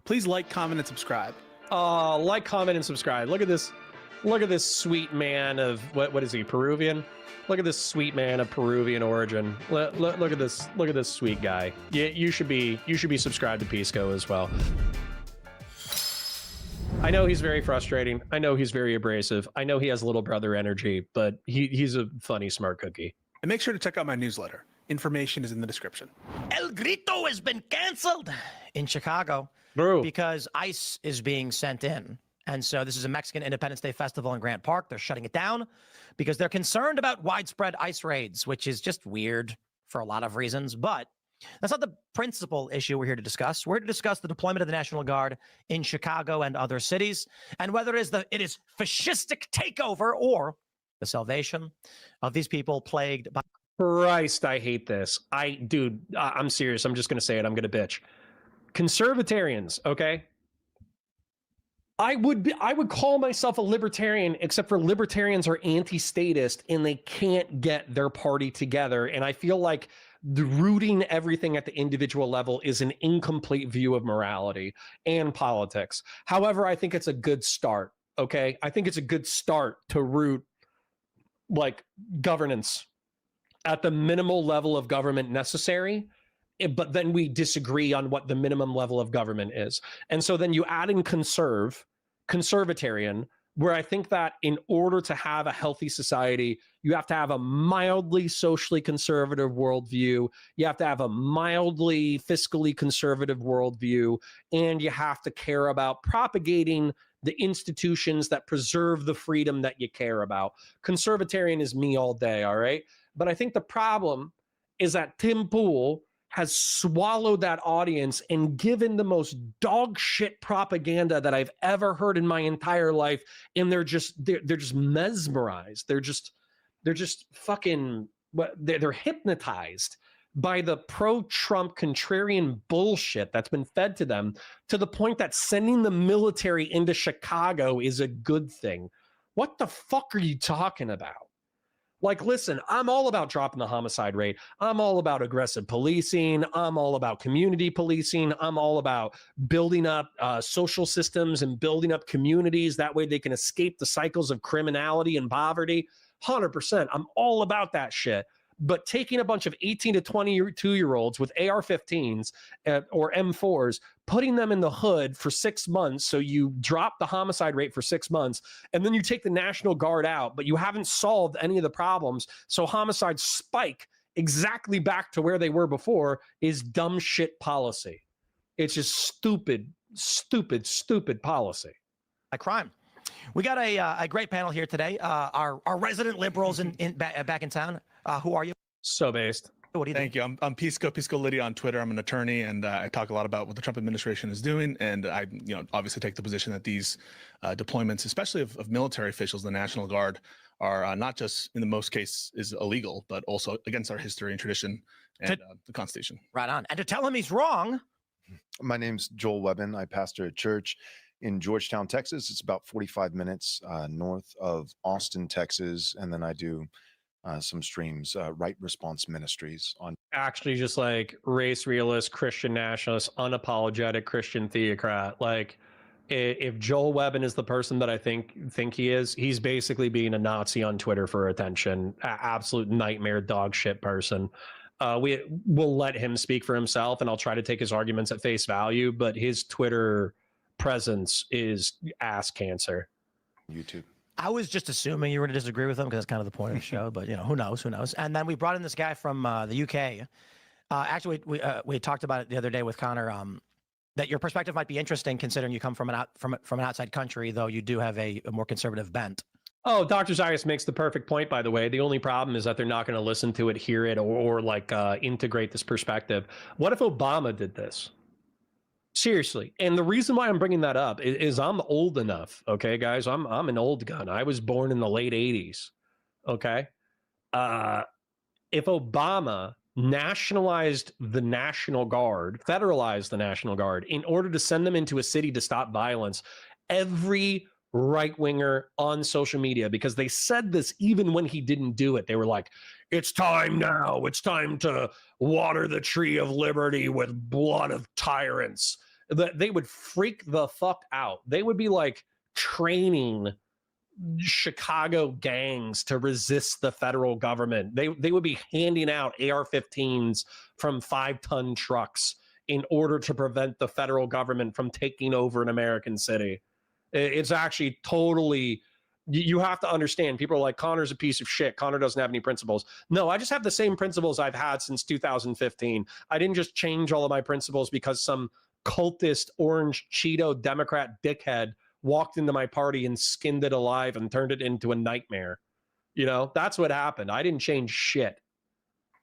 Please like, comment, and subscribe. Like, comment, and subscribe. Look at this. Look at this sweet man of what is he? Peruvian? Look at this sweet man of Peruvian origin. Look at this. Look at this sweet guy. You should be subscribed to Pisco as well. I know he's very frustrating. I know he's very abrasive. I know he has little brother energy, but he's a funny, smart cookie. And make sure to check out my newsletter. Information is in the description. El Grito has been canceled in Chicago because ICE is being sent in. And so this is a Mexican Independence Day festival in Grant Park. They're shutting it down because they're concerned about widespread ICE raids, which is just weird for a lot of reasons. But that's not the principal issue we're here to discuss. We're here to discuss the deployment of the National Guard in Chicago and other cities, and whether it is fascistic takeover or the salvation of these people plagued by... Christ, I hate this. Dude, I'm serious. I'm just going to say it. I'm going to bitch. Conservatarians, okay? I would call myself a libertarian, except for libertarians are anti-statist and they can't get their party together. And I feel like rooting everything at the individual level is an incomplete view of morality and politics. However, I think it's a good start, okay? I think it's a good start to root like governance at the minimal level of government necessary, but then we disagree on what the minimum level of government is. And so then you add in conservatarian, where I think that in order to have a healthy society, you have to have a mildly socially conservative worldview, you have to have a mildly fiscally conservative worldview, and you have to care about propagating the institutions that preserve the freedom that you care about. Conservatarian is me all day, all right? But I think the problem is that Tim Pool has swallowed that audience and given the most dog shit propaganda that I've ever heard in my entire life. And they're just mesmerized. They're just fucking, they're hypnotized by the pro-Trump contrarian bullshit that's been fed to them, to the point that sending the military into Chicago is a good thing. What the fuck are you talking about? Like, listen, I'm all about dropping the homicide rate. I'm all about aggressive policing. I'm all about community policing. I'm all about building up social systems and building up communities. That way they can escape the cycles of criminality and poverty. 100%. I'm all about that shit. But taking a bunch of 18 to 22-year-olds with AR-15s or M4s, putting them in the hood for 6 months, so you drop the homicide rate for 6 months, and then you take the National Guard out, but you haven't solved any of the problems, so homicides spike exactly back to where they were before, is dumb shit policy. It's just stupid, stupid, stupid policy. A crime. We got a great panel here today. Our resident liberals back in town. Who are you? So based. What do you Thank you. I'm Pisco Lydia on Twitter. I'm an attorney, and I talk a lot about what the Trump administration is doing. And I, obviously take the position that these deployments, especially of military officials, the National Guard, are not just in the most case is illegal, but also against our history and tradition and the Constitution. Right on. And to tell him he's wrong. My name's Joel Webbin. I pastor a church in Georgetown, Texas. It's about 45 minutes north of Austin, Texas. And then I do some streams, Right Response Ministries on actually just like race realist, Christian nationalist, unapologetic Christian theocrat. Like if Joel Webbin is the person that I think he is, he's basically being a Nazi on Twitter for attention. Absolute nightmare dog shit person. We will let him speak for himself, and I'll try to take his arguments at face value, but his Twitter presence is ass cancer. YouTube. I was just assuming you were going to disagree with him because that's kind of the point of the show, but who knows? And then we brought in this guy from the UK. Actually, we talked about it the other day with Connor, that your perspective might be interesting considering you come from an outside country, though you do have a more conservative bent. Oh, Dr. Zayas makes the perfect point, by the way. The only problem is that they're not going to listen to it, hear it, or integrate this perspective. What if Obama did this? Seriously. And the reason why I'm bringing that up is I'm old enough. Okay, guys, I'm an old gun. I was born in the late 80s. Okay. If Obama nationalized the National Guard, federalized the National Guard in order to send them into a city to stop violence, every right-winger on social media, because they said this even when he didn't do it, they were like, it's time now. It's time to water the tree of liberty with blood of tyrants. They would freak the fuck out. They would be like training Chicago gangs to resist the federal government. They would be handing out AR-15s from 5-ton trucks in order to prevent the federal government from taking over an American city. It's actually totally, you have to understand, people are like, Connor's a piece of shit. Connor doesn't have any principles. No, I just have the same principles I've had since 2015. I didn't just change all of my principles because some cultist orange Cheeto Democrat dickhead walked into my party and skinned it alive and turned it into a nightmare. You know, that's what happened. I didn't change shit.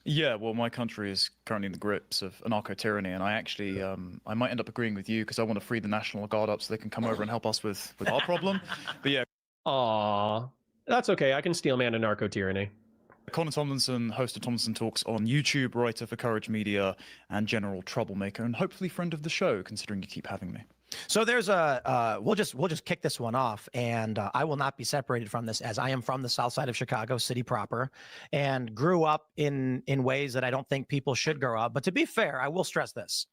Yeah, well, my country is currently in the grips of anarcho-tyranny, and I actually, I might end up agreeing with you because I want to free the National Guard up so they can come over and help us with our problem. But yeah. Aw, that's okay. I can steel man anarcho-tyranny. Connor Tomlinson, host of Tomlinson Talks on YouTube, writer for Courage Media, and general troublemaker, and hopefully friend of the show, considering you keep having me. So there's we'll just kick this one off, and I will not be separated from this, as I am from the south side of Chicago City proper, and grew up in ways that I don't think people should grow up. But to be fair, I will stress this: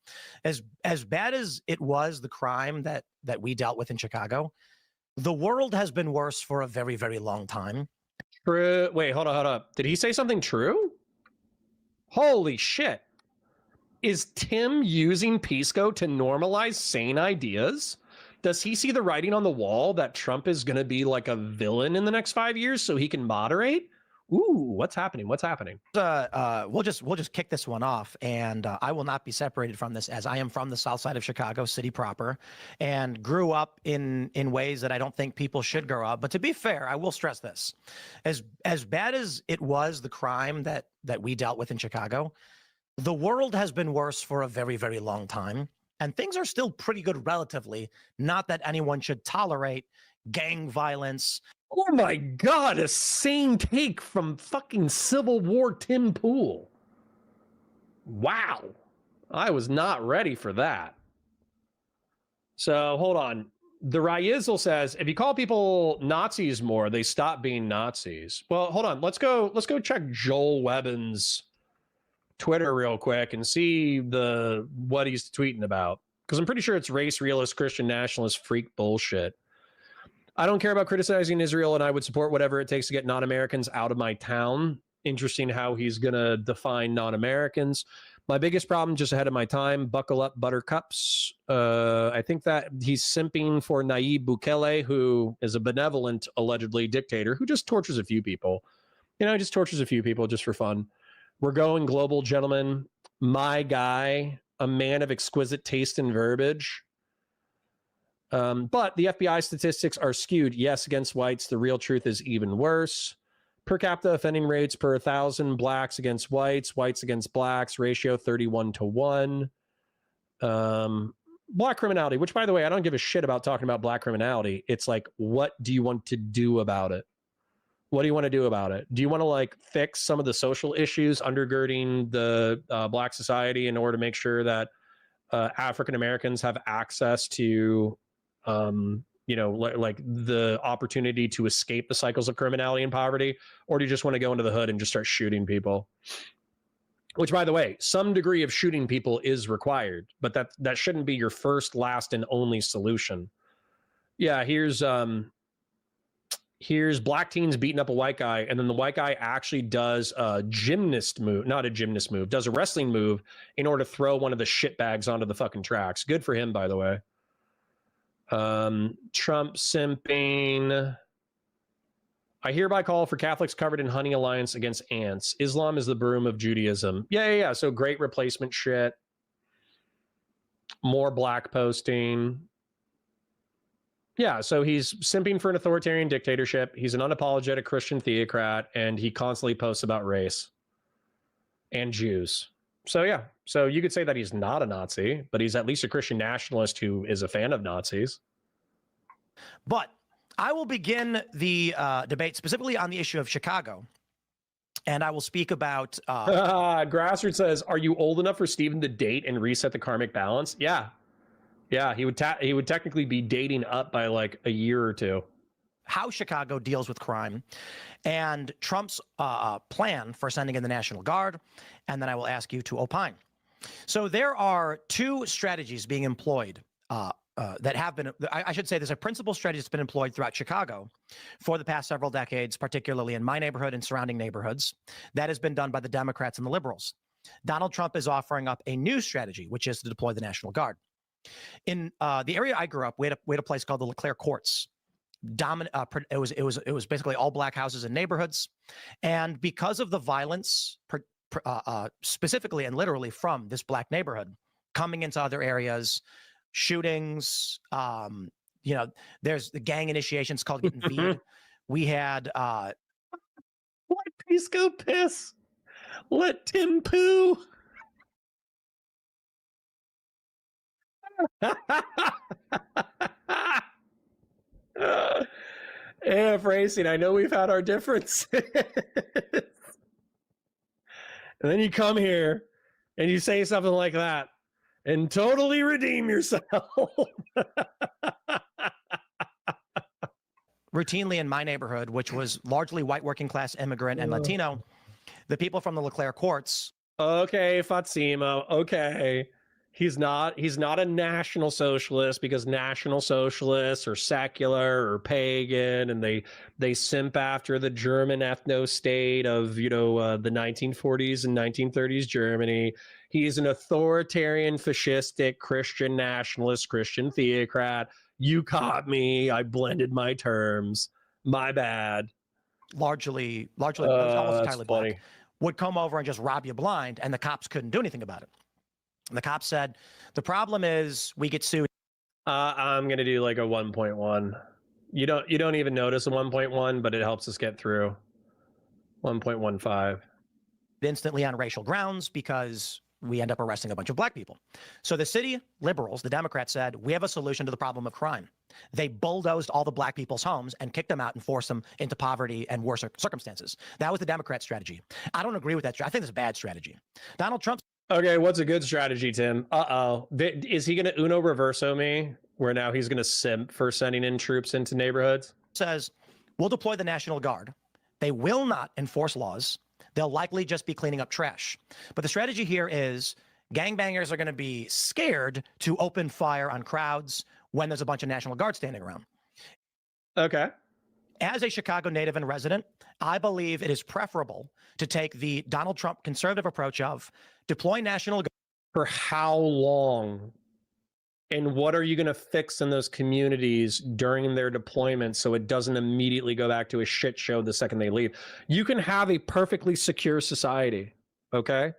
as bad as it was, the crime that we dealt with in Chicago, the world has been worse for a very, very long time. True. Wait, hold up. Did he say something true? Holy shit. Is Tim using Pisco to normalize sane ideas? Does he see the writing on the wall that Trump is going to be like a villain in the next 5 years so he can moderate? Ooh, what's happening? What's happening? We'll just kick this one off, and I will not be separated from this, as I am from the south side of Chicago City proper, and grew up in ways that I don't think people should grow up. But to be fair, I will stress this: as bad as it was, the crime that we dealt with in Chicago, the world has been worse for a very, very long time, and things are still pretty good relatively. Not that anyone should tolerate gang violence. Oh my God, a sane take from fucking Civil War Tim Pool. Wow. I was not ready for that. So hold on. The Ryizzle says, if you call people Nazis more, they stop being Nazis. Well, hold on. Let's go check Joel Webbin's Twitter real quick and see what he's tweeting about. Because I'm pretty sure it's race realist, Christian nationalist freak bullshit. I don't care about criticizing Israel, and I would support whatever it takes to get non-Americans out of my town. Interesting how he's going to define non-Americans. My biggest problem, just ahead of my time, buckle up, buttercups. I think that he's simping for Nayib Bukele, who is a benevolent, allegedly, dictator who just tortures a few people. You know, just tortures a few people just for fun. We're going global, gentlemen. My guy, a man of exquisite taste and verbiage. But the FBI statistics are skewed. Yes, against whites. The real truth is even worse. Per capita offending rates per 1,000, blacks against whites, whites against blacks, ratio 31-1. Black criminality, which, by the way, I don't give a shit about talking about black criminality. It's like, what do you want to do about it? What do you want to do about it? Do you want to like fix some of the social issues undergirding the black society in order to make sure that African Americans have access to you know, like the opportunity to escape the cycles of criminality and poverty? Or do you just want to go into the hood and just start shooting people? Which, by the way, some degree of shooting people is required, but that shouldn't be your first, last, and only solution. Yeah, here's black teens beating up a white guy, and then the white guy actually does a gymnast move, not a gymnast move, does a wrestling move in order to throw one of the shit bags onto the fucking tracks. Good for him, by the way. Trump simping. I hereby call for Catholics covered in honey alliance against ants. Islam is the broom of Judaism. Yeah. So great replacement shit. More black posting. Yeah, so he's simping for an authoritarian dictatorship. He's an unapologetic Christian theocrat, and he constantly posts about race and Jews. So yeah, so you could say that he's not a Nazi, but he's at least a Christian nationalist who is a fan of Nazis. But I will begin the debate specifically on the issue of Chicago. And I will speak about... Grassroots says, are you old enough for Stephen to date and reset the karmic balance? Yeah. Yeah, he would technically be dating up by like a year or two. How Chicago deals with crime and Trump's plan for sending in the National Guard. And then I will ask you to opine. So there are two strategies being employed that have been, I should say there's a principal strategy that's been employed throughout Chicago for the past several decades, particularly in my neighborhood and surrounding neighborhoods. That has been done by the Democrats and the liberals. Donald Trump is offering up a new strategy, which is to deploy the National Guard. In the area I grew up, we had a place called the LeClaire Courts. It was basically all black houses and neighborhoods, and because of the violence, specifically and literally from this black neighborhood coming into other areas, shootings, there's the gang initiations called getting V'd. We had let Pisco piss, let Tim poo. Yeah, Racing, I know we've had our differences. And then you come here and you say something like that and totally redeem yourself. Routinely in my neighborhood, which was largely white working class immigrant and Latino, the people from the LeClaire Courts. Okay, Fatsimo. Okay. He's not a National Socialist, because National Socialists are secular or pagan, and they simp after the German ethno-state of, the 1940s and 1930s Germany. He's an authoritarian, fascistic, Christian nationalist, Christian theocrat. You caught me. I blended my terms. My bad. Largely almost entirely black. Funny. Would come over and just rob you blind, and the cops couldn't do anything about it. And the cops said, the problem is we get sued. I'm going to do like a 1.1. You don't even notice a 1.1, but it helps us get through. 1.15. Instantly on racial grounds, because we end up arresting a bunch of black people. So the city liberals, the Democrats, said, we have a solution to the problem of crime. They bulldozed all the black people's homes and kicked them out and forced them into poverty and worse circumstances. That was the Democrat strategy. I don't agree with that. I think it's a bad strategy. Donald Trump. Okay, what's a good strategy, Tim? Is he going to Uno Reverso me, where now he's going to simp for sending in troops into neighborhoods? Says, we'll deploy the National Guard. They will not enforce laws. They'll likely just be cleaning up trash. But the strategy here is gangbangers are going to be scared to open fire on crowds when there's a bunch of National Guard standing around. Okay. As a Chicago native and resident, I believe it is preferable to take the Donald Trump conservative approach of deploy National Guard. For how long? And what are you going to fix in those communities during their deployment so it doesn't immediately go back to a shit show the second they leave? You can have a perfectly secure society, okay?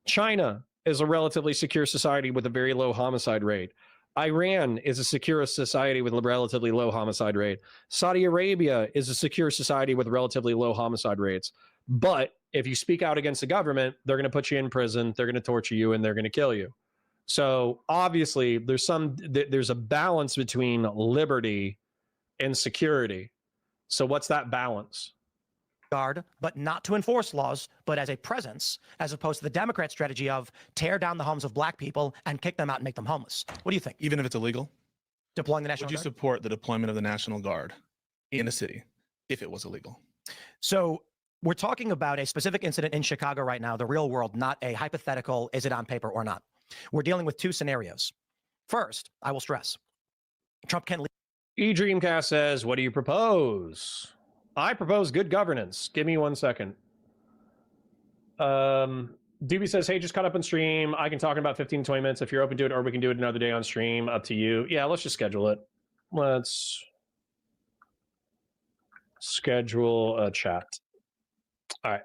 China is a relatively secure society with a very low homicide rate. Iran is a secure society with a relatively low homicide rate. Saudi Arabia is a secure society with relatively low homicide rates. But if you speak out against the government, they're going to put you in prison, they're going to torture you, and they're going to kill you. So obviously there's a balance between liberty and security. So what's that balance? Guard, but not to enforce laws, but as a presence, as opposed to the Democrat strategy of tear down the homes of black people and kick them out and make them homeless. What do you think? Even if it's illegal? Deploying the National Would you Guard? support the deployment of the National Guard in a city if it was illegal? So we're talking about a specific incident in Chicago right now, the real world, not a hypothetical, is it on paper or not? We're dealing with two scenarios. First, I will stress, Trump can leave. eDreamcast says, what do you propose? I propose good governance. Give me 1 second. Doobie says, hey, just caught up on stream. I can talk in about 15, 20 minutes if you're open to it, or we can do it another day on stream. Up to you. Yeah, let's just schedule it. Let's schedule a chat. All right.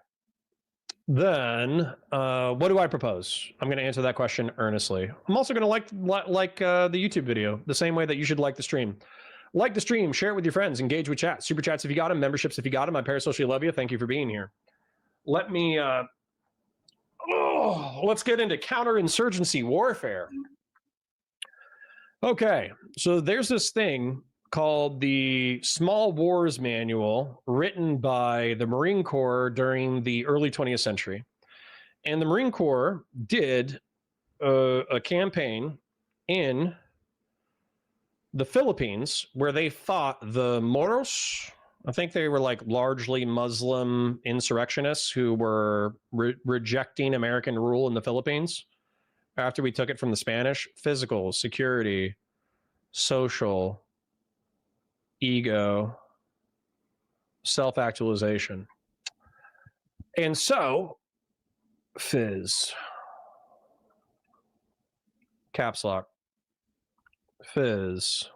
Then, what do I propose? I'm going to answer that question earnestly. I'm also going to like the YouTube video the same way that you should like the stream. Like the stream, share it with your friends, engage with chat, super chats if you got them, memberships if you got them. I parasocially love you. Thank you for being here. Let me, let's get into counterinsurgency warfare. Okay, so there's this thing called the Small Wars Manual, written by the Marine Corps during the early 20th century. And the Marine Corps did a campaign in the Philippines where they fought the Moros. I think they were like largely Muslim insurrectionists who were rejecting American rule in the Philippines. after we took it from the Spanish: physical, security, social, ego, self-actualization. And so, Fizz, caps lock, Fizz.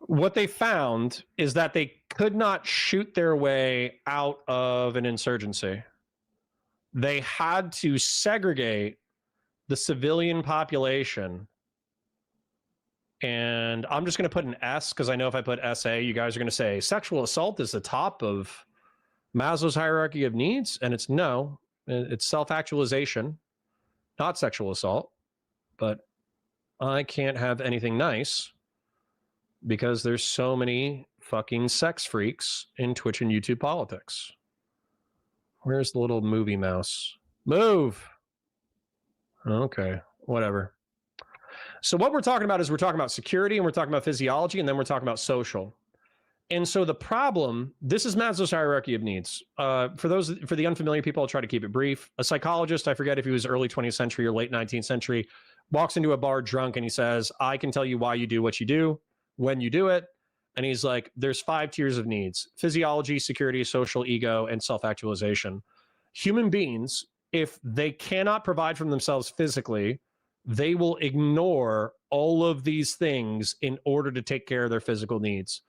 What they found is that they could not shoot their way out of an insurgency. They had to segregate the civilian population. And I'm just going to put an S because I know if I put SA, you guys are going to say sexual assault is the top of Maslow's hierarchy of needs. And it's no, it's self-actualization, not sexual assault. But I can't have anything nice because there's so many fucking sex freaks in Twitch and YouTube politics. Where's the little movie mouse? Move. Okay, whatever. So what we're talking about is we're talking about security, and we're talking about physiology, and then we're talking about social. And so the problem, this is Maslow's hierarchy of needs. For the unfamiliar people, I'll try to keep it brief. A psychologist, I forget if he was early 20th century or late 19th century, walks into a bar drunk and he says, I can tell you why you do what you do, when you do it. And he's like, there's 5 tiers of needs: physiology, security, social, ego, and self-actualization. Human beings, if they cannot provide for themselves physically, they will ignore all of these things in order to take care of their physical needs.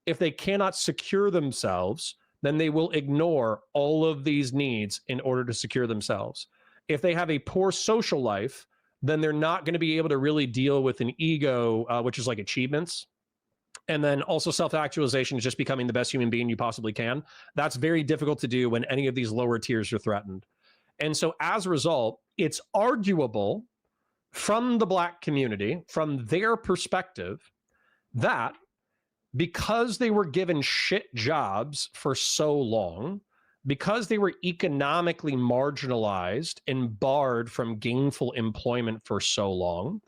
If they cannot secure themselves, then they will ignore all of these needs in order to secure themselves. If they have a poor social life, then they're not going to be able to really deal with an ego, which is like achievements. And then also self-actualization is just becoming the best human being you possibly can. That's very difficult to do when any of these lower tiers are threatened. And so as a result, it's arguable from the Black community, from their perspective, that because they were given shit jobs for so long, because they were economically marginalized and barred from gainful employment for so long,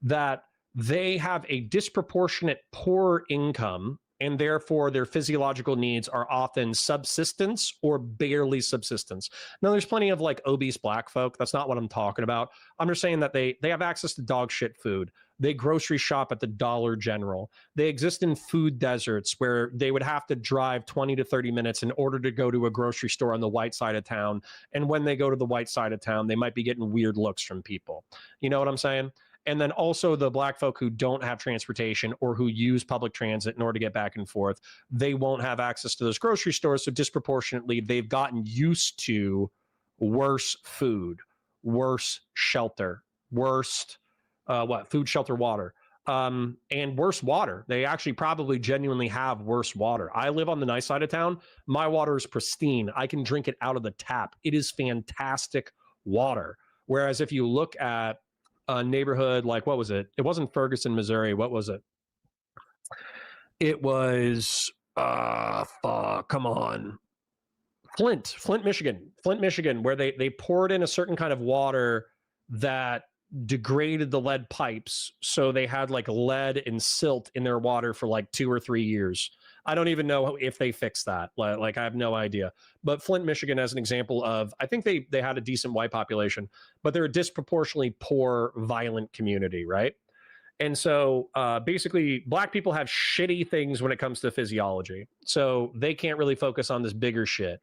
that they have a disproportionate poor income, and therefore their physiological needs are often subsistence or barely subsistence. Now, there's plenty of like obese Black folk. That's not what I'm talking about. I'm just saying that they have access to dog shit food. They grocery shop at the Dollar General. They exist in food deserts where they would have to drive 20 to 30 minutes in order to go to a grocery store on the white side of town. And when they go to the white side of town, they might be getting weird looks from people. You know what I'm saying? And then also the Black folk who don't have transportation or who use public transit in order to get back and forth, they won't have access to those grocery stores. So disproportionately, they've gotten used to worse food, worse shelter, worse food, shelter, water, and worse water. They actually probably genuinely have worse water. I live on the nice side of town. My water is pristine. I can drink it out of the tap. It is fantastic water. Whereas if you look at a neighborhood like, what was it? It wasn't Ferguson, Missouri. What was it? It was, come on. Flint, Michigan, where they poured in a certain kind of water that degraded the lead pipes. So they had like lead and silt in their water for like 2 or 3 years. I don't even know if they fixed that. Like I have no idea. But Flint, Michigan, as an example of, I think they had a decent white population, but they're a disproportionately poor, violent community, right? And so basically, Black people have shitty things when it comes to physiology. So they can't really focus on this bigger shit.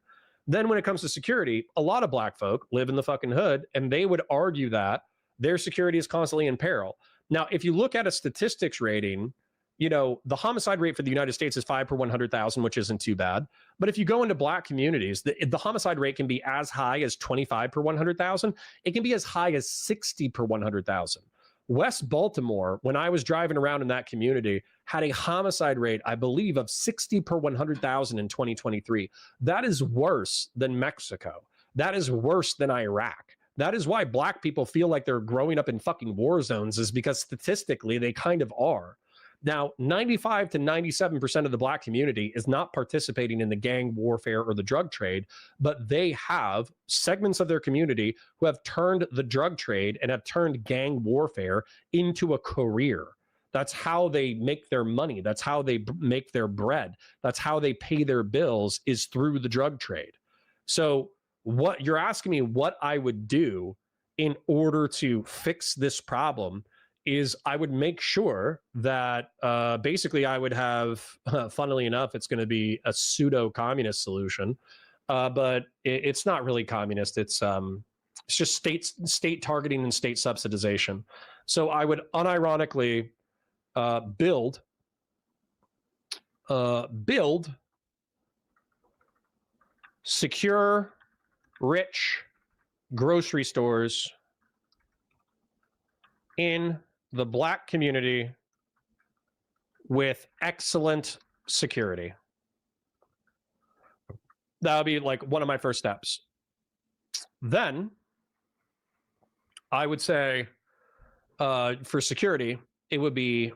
Then when it comes to security, a lot of Black folk live in the fucking hood, and they would argue that their security is constantly in peril. Now, if you look at a statistics rating, you know, the homicide rate for the United States is 5 per 100,000, which isn't too bad. But if you go into Black communities, the homicide rate can be as high as 25 per 100,000. It can be as high as 60 per 100,000. West Baltimore, when I was driving around in that community, had a homicide rate, I believe, of 60 per 100,000 in 2023. That is worse than Mexico. That is worse than Iraq. That is why Black people feel like they're growing up in fucking war zones, is because statistically they kind of are. Now, 95 to 97% of the Black community is not participating in the gang warfare or the drug trade, but they have segments of their community who have turned the drug trade and have turned gang warfare into a career. That's how they make their money. That's how they make their bread. That's how they pay their bills, is through the drug trade. So what you're asking me what I would do in order to fix this problem is I would make sure that basically I would have, funnily enough, it's going to be a pseudo-communist solution, but it's not really communist. It's just state targeting and state subsidization. So I would unironically build secure, rich grocery stores in the Black community with excellent security. That would be like one of my first steps. Then I would say for security, it would be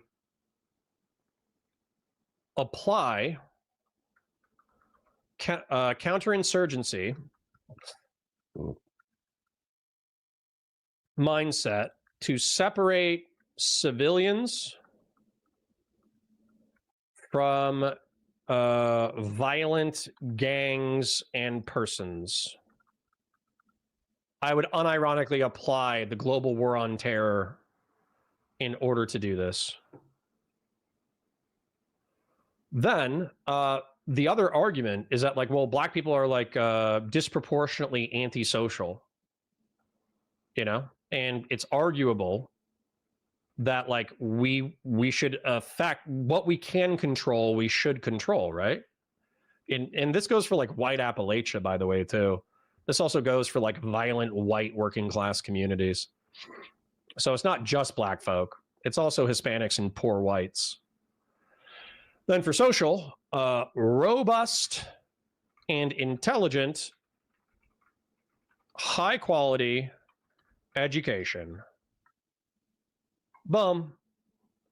apply counterinsurgency mindset to separate civilians from violent gangs and persons. I would unironically apply the global war on terror in order to do this. Then the other argument is that, like, well, Black people are like disproportionately antisocial, you know, and it's arguable that like we should affect what we can control, we should control, right? And this goes for like white Appalachia, by the way, too. This also goes for like violent white working class communities. So it's not just Black folk, it's also Hispanics and poor whites. Then for social, robust and intelligent, high quality education. Boom.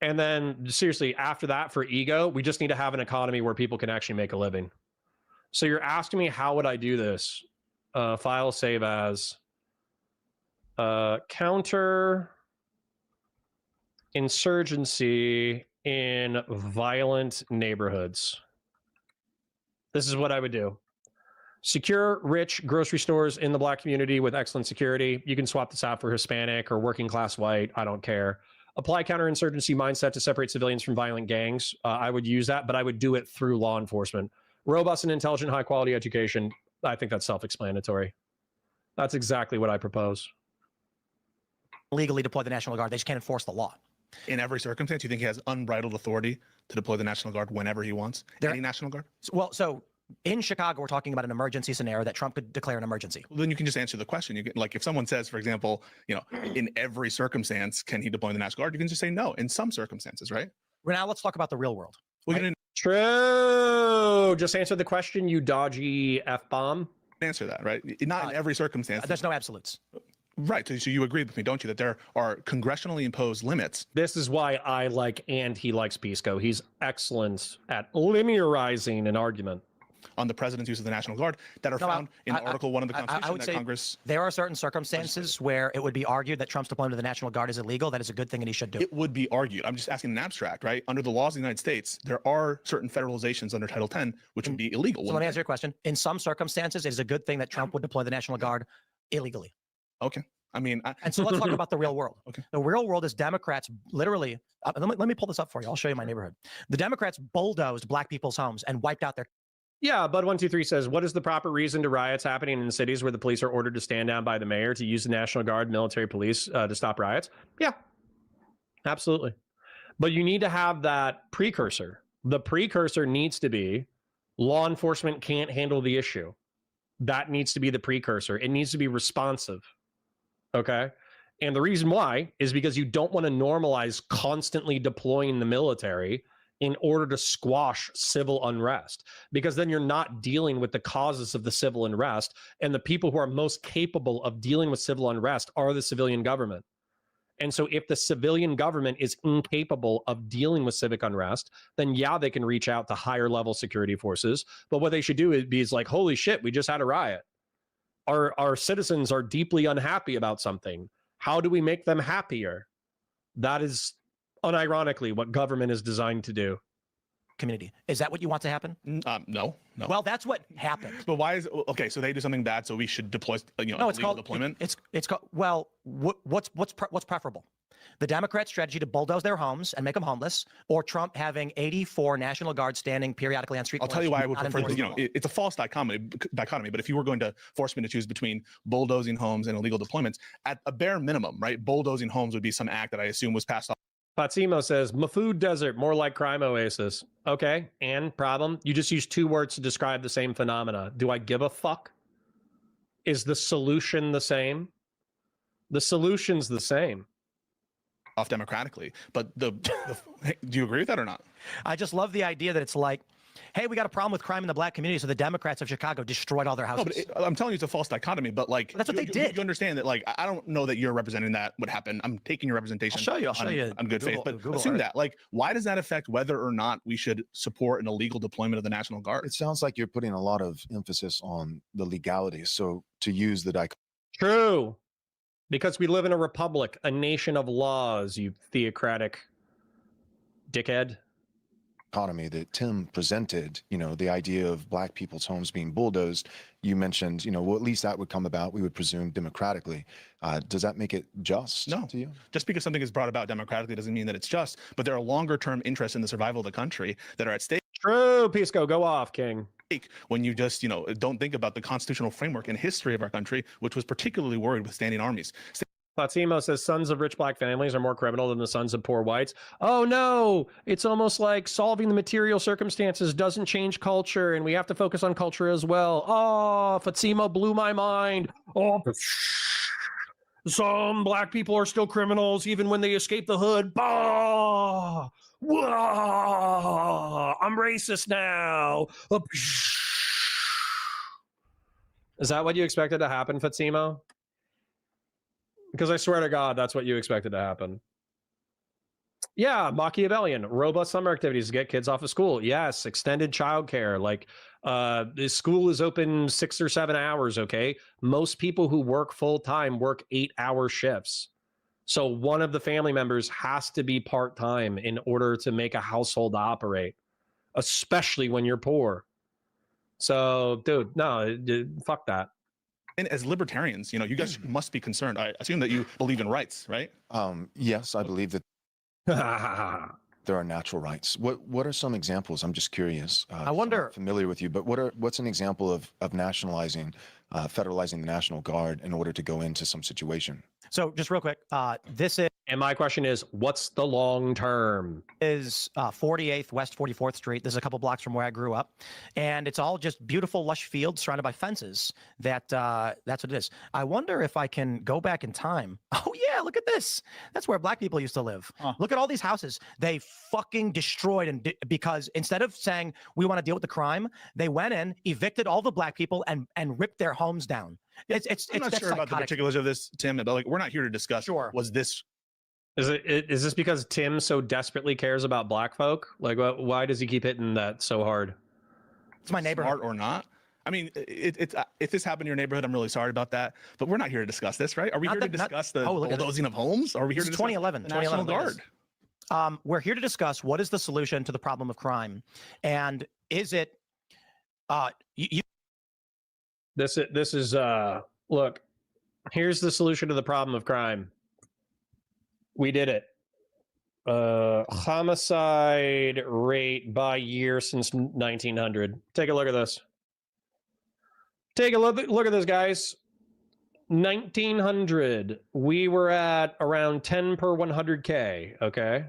And then seriously, after that, for ego, we just need to have an economy where people can actually make a living. So you're asking me, how would I do this? File save as counter insurgency in violent neighborhoods. This is what I would do. Secure, rich grocery stores in the Black community with excellent security. You can swap this out for Hispanic or working class white. I don't care. Apply counterinsurgency mindset to separate civilians from violent gangs. I would use that, but I would do it through law enforcement. Robust and intelligent, high quality education. I think that's self-explanatory. That's exactly what I propose. Legally deploy the National Guard. They just can't enforce the law. In every circumstance, you think he has unbridled authority to deploy the National Guard whenever he wants? Any National Guard? Well, so in Chicago, we're talking about an emergency scenario that Trump could declare an emergency. Well, then you can just answer the question. You can, like, if someone says, for example, you know, in every circumstance, can he deploy the National Guard? You can just say no in some circumstances, right? Now let's talk about the real world. Well, right? True. Just answer the question, you dodgy F-bomb. Answer that, right? Not in every circumstance. There's no absolutes. Right. So you agree with me, don't you, that there are congressionally imposed limits? This is why I like and he likes Pisco. He's excellent at linearizing an argument On the president's use of the National Guard that are found in Article 1 of the Constitution. I would say Congress. There are certain circumstances where it would be argued that Trump's deployment of the National Guard is illegal. That is a good thing and he should do. It would be argued. I'm just asking an abstract, right? Under the laws of the United States, there are certain federalizations under Title 10 which would be illegal. So let me answer your question. In some circumstances, it is a good thing that Trump would deploy the National Guard illegally. Okay. I mean, and so let's talk about the real world. Okay. The real world is Democrats literally, let me pull this up for you. I'll show you my neighborhood. The Democrats bulldozed Black people's homes and wiped out their. Yeah, Bud123 says, what is the proper reason to riots happening in cities where the police are ordered to stand down by the mayor to use the National Guard, military police to stop riots? Yeah, absolutely. But you need to have that precursor. The precursor needs to be law enforcement can't handle the issue. That needs to be the precursor. It needs to be responsive. Okay. And the reason why is because you don't want to normalize constantly deploying the military in order to squash civil unrest, because then you're not dealing with the causes of the civil unrest. And the people who are most capable of dealing with civil unrest are the civilian government. And so if the civilian government is incapable of dealing with civic unrest, then yeah, they can reach out to higher level security forces. But what they should do is like, holy shit, we just had a riot. Our citizens are deeply unhappy about something. How do we make them happier? That is unironically what government is designed to do. community. Is that what you want to happen? No. Well, that's what happened. But why is okay? So they do something bad, so we should deploy, No, it's illegal called deployment. It's called. Well, what's preferable? The Democrat strategy to bulldoze their homes and make them homeless, or Trump having 84 National Guard standing periodically on street I'll corners tell you why I would not prefer this. enforcing the law. It's a false dichotomy. But if you were going to force me to choose between bulldozing homes and illegal deployments, at a bare minimum, right? Bulldozing homes would be some act that I assume was passed off. Fatsimo says, Mafood desert, more like crime oasis. Okay, and problem? You just use 2 words to describe the same phenomena. Do I give a fuck? Is the solution the same? The solution's the same. Off democratically, but do you agree with that or not? I just love the idea that it's like, hey, we got a problem with crime in the black community, so the Democrats of Chicago destroyed all their houses. No, but I'm telling you, it's a false dichotomy. But like, that's what they did. You understand that? Like, I don't know that you're representing that would happen. I'm taking your representation. I'll show you on good faith. But Google assume Earth. that. Like, why does that affect whether or not we should support an illegal deployment of the National Guard? It sounds like you're putting a lot of emphasis on the legality. So to use the dichotomy. True. Because we live in a republic, a nation of laws, you theocratic dickhead. That Tim presented, the idea of black people's homes being bulldozed, you mentioned, well, at least that would come about, we would presume, democratically. Does that make it just to you? Just because something is brought about democratically doesn't mean that it's just, but there are longer term interests in the survival of the country that are at stake. True, Pisco, go off, King. When you just, don't think about the constitutional framework and history of our country, which was particularly worried with standing armies. Fatsimo says sons of rich black families are more criminal than the sons of poor whites. Oh no, it's almost like solving the material circumstances doesn't change culture, and we have to focus on culture as well. Oh, Fatsimo blew my mind. Oh, some black people are still criminals even when they escape the hood. Bah! Whoa, I'm racist now. Is that what you expected to happen, Fatsimo? Because I swear to God, that's what you expected to happen. Yeah, Machiavellian, robust summer activities to get kids off of school. Yes, extended childcare. Like, the school is open 6 or 7 hours, okay? Most people who work full-time work 8-hour shifts. So one of the family members has to be part-time in order to make a household operate, especially when you're poor. So, dude, no, fuck that. And as libertarians, you guys must be concerned. I assume that you believe in rights, right? Yes, I believe that there are natural rights. What are some examples? I'm just curious. I wonder. I'm not familiar with you, but what's an example of nationalizing, federalizing the National Guard in order to go into some situation? So just real quick, this And my question is, what's the long term? is 48th West 44th Street. This is a couple blocks from where I grew up, and it's all just beautiful, lush fields surrounded by fences. That's what it is. I wonder if I can go back in time. Oh yeah, look at this. That's where black people used to live. Huh. Look at all these houses. They fucking destroyed because instead of saying we want to deal with the crime, they went in, evicted all the black people, and ripped their homes down. I'm not sure about the particulars of this, Tim, but like, we're not here to discuss. Sure. Was this? Is this because Tim so desperately cares about black folk? Like, why does he keep hitting that so hard? It's my neighborhood. Smart or not? I mean, it's if this happened in your neighborhood, I'm really sorry about that. But we're not here to discuss this, right? Are we here to discuss the bulldozing of homes? Or are we here to discuss 2011, the National Guard? We're here to discuss what is the solution to the problem of crime, and is it This is look, here's the solution to the problem of crime. We did it. Homicide rate by year since 1900. Take a look at this. Take a look at this, guys. 1900, we were at around 10 per 100K, okay?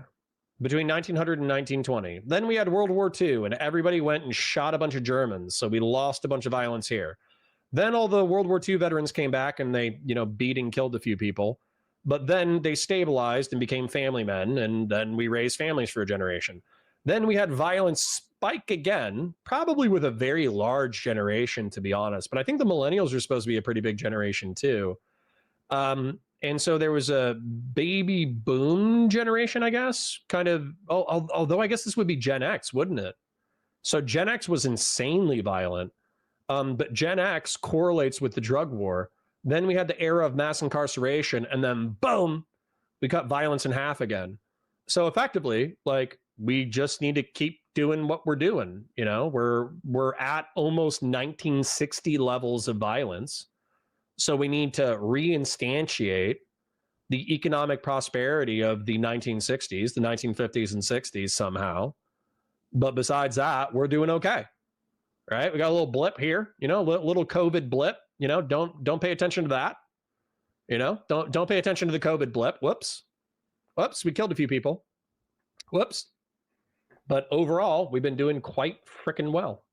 Between 1900 and 1920. Then we had World War II, and everybody went and shot a bunch of Germans, so we lost a bunch of violence here. Then all the World War II veterans came back, and they, beat and killed a few people. But then they stabilized and became family men, and then we raised families for a generation. Then we had violence spike again, probably with a very large generation, to be honest. But I think the millennials are supposed to be a pretty big generation too. And so there was a baby boom generation, I guess, kind of, although I guess this would be Gen X, wouldn't it? So Gen X was insanely violent, but Gen X correlates with the drug war. Then we had the era of mass incarceration, and then boom, we cut violence in half again. So effectively, like, we just need to keep doing what we're doing. You know, we're at almost 1960 levels of violence. So we need to reinstantiate the economic prosperity of the 1960s, the 1950s and 60s somehow. But besides that, we're doing okay. Right? We got a little blip here, you know, little COVID blip, you know, don't pay attention to that. You know, don't pay attention to the COVID blip. Whoops, we killed a few people. Whoops. But overall, we've been doing quite freaking well.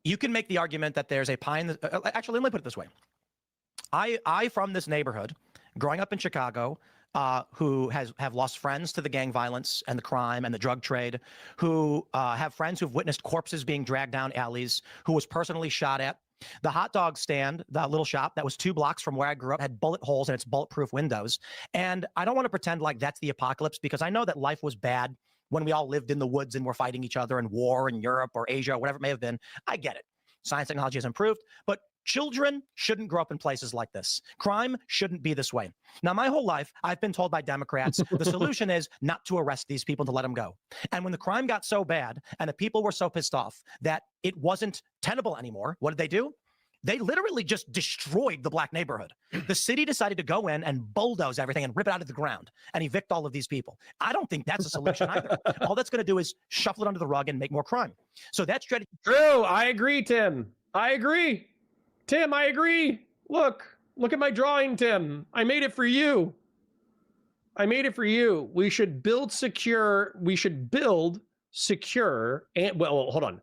You can make the argument that there's a pie in the... actually, let me put it this way. I from this neighborhood, growing up in Chicago, who have lost friends to the gang violence and the crime and the drug trade, who have friends who've witnessed corpses being dragged down alleys, who was personally shot at. The hot dog stand, the little shop that was 2 blocks from where I grew up, had bullet holes in its bulletproof windows. And I don't want to pretend like that's the apocalypse, because I know that life was bad when we all lived in the woods and were fighting each other in war in Europe or Asia or whatever it may have been. I get it. Science technology has improved, but children shouldn't grow up in places like this. Crime shouldn't be this way. Now, my whole life, I've been told by Democrats, the solution is not to arrest these people, to let them go. And when the crime got so bad and the people were so pissed off that it wasn't tenable anymore, what did they do? They literally just destroyed the black neighborhood. The city decided to go in and bulldoze everything and rip it out of the ground and evict all of these people. I don't think that's a solution either. All that's going to do is shuffle it under the rug and make more crime. So that strategy... True. I agree, Tim. I agree. Tim, I agree. Look at my drawing, Tim. I made it for you. We should build secure. And, well, hold on.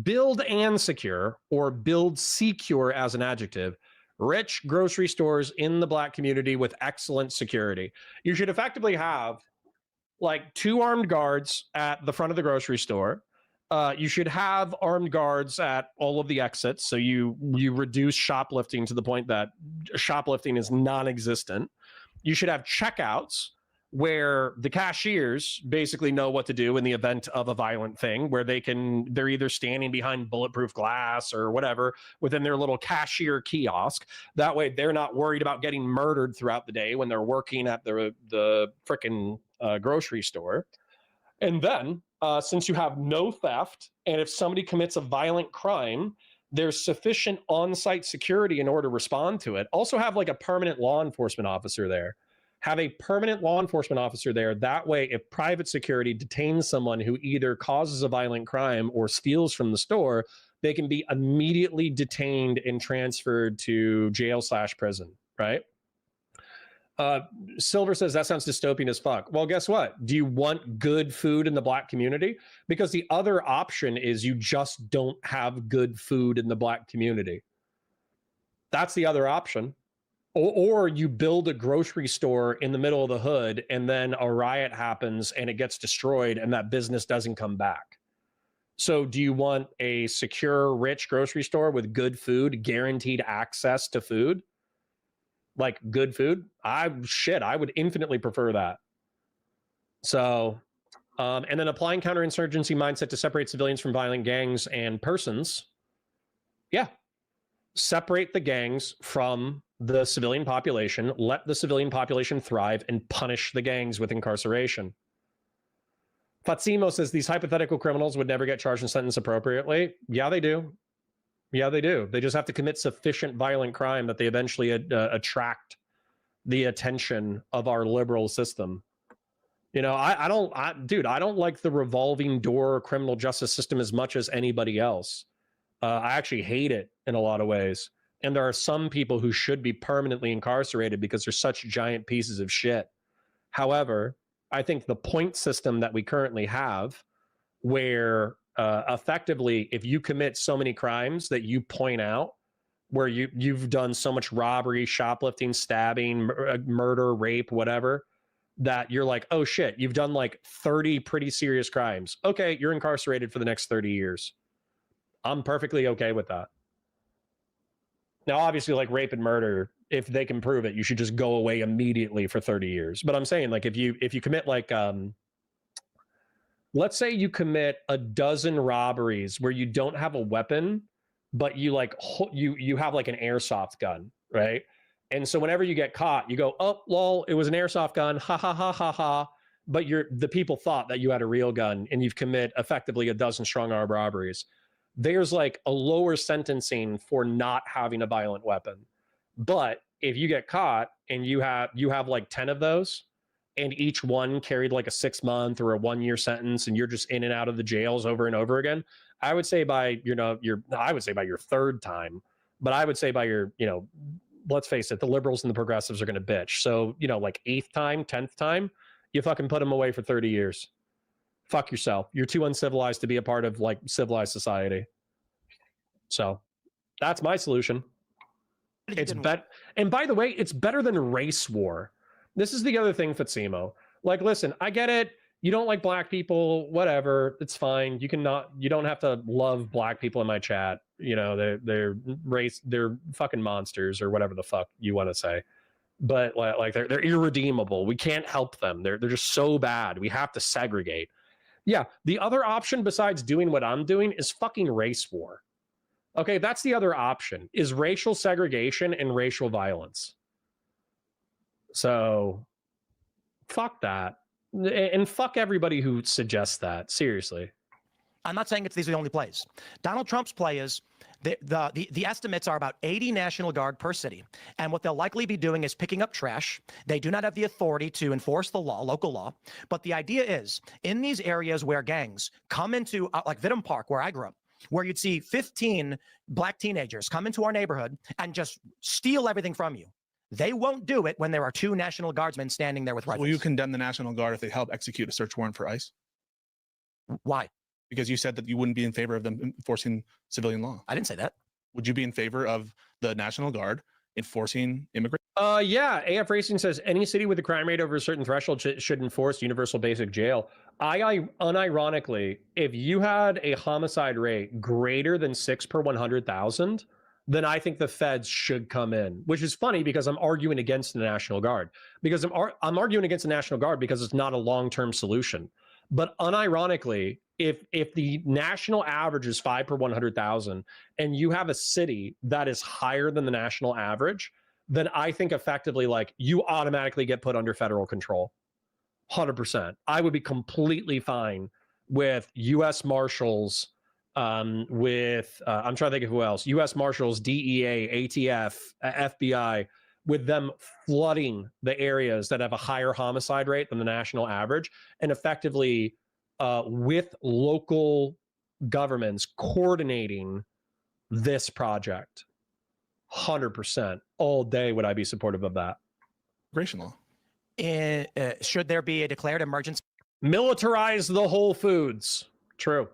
Build and secure, or build secure as an adjective, rich grocery stores in the black community with excellent security. You should effectively have like 2 armed guards at the front of the grocery store. You should have armed guards at all of the exits, so you reduce shoplifting to the point that shoplifting is non-existent. You should have checkouts where the cashiers basically know what to do in the event of a violent thing, where they're either standing behind bulletproof glass or whatever within their little cashier kiosk. That way they're not worried about getting murdered throughout the day when they're working at the frickin' grocery store. And then, since you have no theft, and if somebody commits a violent crime, there's sufficient on-site security in order to respond to it. Also have like a permanent law enforcement officer there. Have a permanent law enforcement officer there. That way, if private security detains someone who either causes a violent crime or steals from the store, they can be immediately detained and transferred to jail/prison, right? Silver says, that sounds dystopian as fuck. Well, guess what? Do you want good food in the black community? Because the other option is you just don't have good food in the black community. That's the other option. Or you build a grocery store in the middle of the hood and then a riot happens and it gets destroyed and that business doesn't come back. So do you want a secure, rich grocery store with good food, guaranteed access to food? Like good food? I would infinitely prefer that. So, and then applying counterinsurgency mindset to separate civilians from violent gangs and persons. Yeah. Separate the gangs from the civilian population, let the civilian population thrive, and punish the gangs with incarceration. Fatsimo says these hypothetical criminals would never get charged and sentenced appropriately. Yeah, they do. Yeah, they do. They just have to commit sufficient violent crime that they eventually attract the attention of our liberal system. You know, I don't like the revolving door criminal justice system as much as anybody else. I actually hate it in a lot of ways. And there are some people who should be permanently incarcerated because they're such giant pieces of shit. However, I think the point system that we currently have, where effectively, if you commit so many crimes that you point out, where you've done so much robbery, shoplifting, stabbing, murder, rape, whatever, that you're like, oh shit, you've done like 30 pretty serious crimes. Okay, you're incarcerated for the next 30 years. I'm perfectly okay with that. Now, obviously, like rape and murder, if they can prove it, you should just go away immediately for 30 years. But I'm saying, like, if you commit like, let's say you commit a dozen robberies where you don't have a weapon, but you like you have like an airsoft gun, right? And so whenever you get caught, you go, oh, lol, it was an airsoft gun, ha ha ha ha ha. but the people thought that you had a real gun and you've commit effectively a dozen strong arm robberies, there's like a lower sentencing for not having a violent weapon. But if you get caught and you have like 10 of those, and each one carried like a 6-month or a 1-year sentence, and you're just in and out of the jails over and over again, I would say by I would say by your third time, but I would say by your, let's face it, the liberals and the progressives are going to bitch. So, like 8th time, 10th time, you fucking put them away for 30 years. Fuck yourself. You're too uncivilized to be a part of like civilized society. So that's my solution. It's and by the way, it's better than race war. This is the other thing, Fatsimo. Like, listen, I get it. You don't like black people, whatever. It's fine. You don't have to love black people in my chat. They're fucking monsters or whatever the fuck you want to say. But like they're irredeemable. We can't help them. They're just so bad. We have to segregate. Yeah. The other option besides doing what I'm doing is fucking race war. Okay, that's the other option, is racial segregation and racial violence. So, fuck that. And fuck everybody who suggests that, seriously. I'm not saying these are the only plays. Donald Trump's play is, the estimates are about 80 National Guard per city. And what they'll likely be doing is picking up trash. They do not have the authority to enforce the law, local law. But the idea is, in these areas where gangs come into, like Vidham Park, where I grew up, where you'd see 15 black teenagers come into our neighborhood and just steal everything from you. They won't do it when there are 2 National Guardsmen standing there with rifles. Will you condemn the National Guard if they help execute a search warrant for ICE? Why? Because you said that you wouldn't be in favor of them enforcing civilian law. I didn't say that. Would you be in favor of the National Guard enforcing immigration? Yeah. AF Racing says any city with a crime rate over a certain threshold should enforce universal basic jail. I unironically, if you had a homicide rate greater than 6 per 100,000, then I think the feds should come in, which is funny because I'm arguing against the National Guard, because I'm arguing against the National Guard because it's not a long-term solution. But unironically, if the national average is 5 per 100,000 and you have a city that is higher than the national average, then I think effectively like you automatically get put under federal control. 100%. I would be completely fine with U.S. Marshals, I'm trying to think of who else, U.S. Marshals, DEA, ATF, FBI, with them flooding the areas that have a higher homicide rate than the national average, and effectively with local governments coordinating this project. 100%. All day would I be supportive of that. Immigration law. Should there be a declared emergency? Militarize the Whole Foods. True.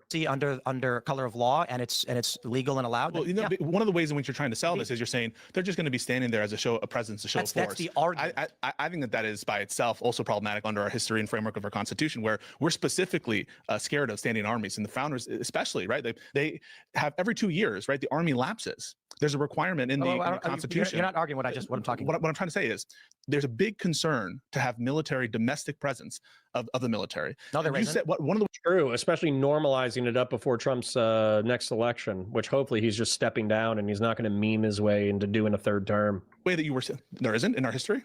Under color of law, and it's legal and allowed. Well, one of the ways in which you're trying to sell this is you're saying they're just going to be standing there as a presence, a show of force. That's the argument. I think that is by itself also problematic under our history and framework of our Constitution, where we're specifically scared of standing armies, and the founders especially, right? They have every 2 years, right? The army lapses. There's a requirement in the Constitution. You're not arguing what I'm talking about. What I'm trying to say is there's a big concern to have military domestic presence of the military. No, there isn't. One of the true, especially normalizing it up before Trump's next election, which hopefully he's just stepping down and he's not going to meme his way into doing a third term. Way that you were, there isn't in our history.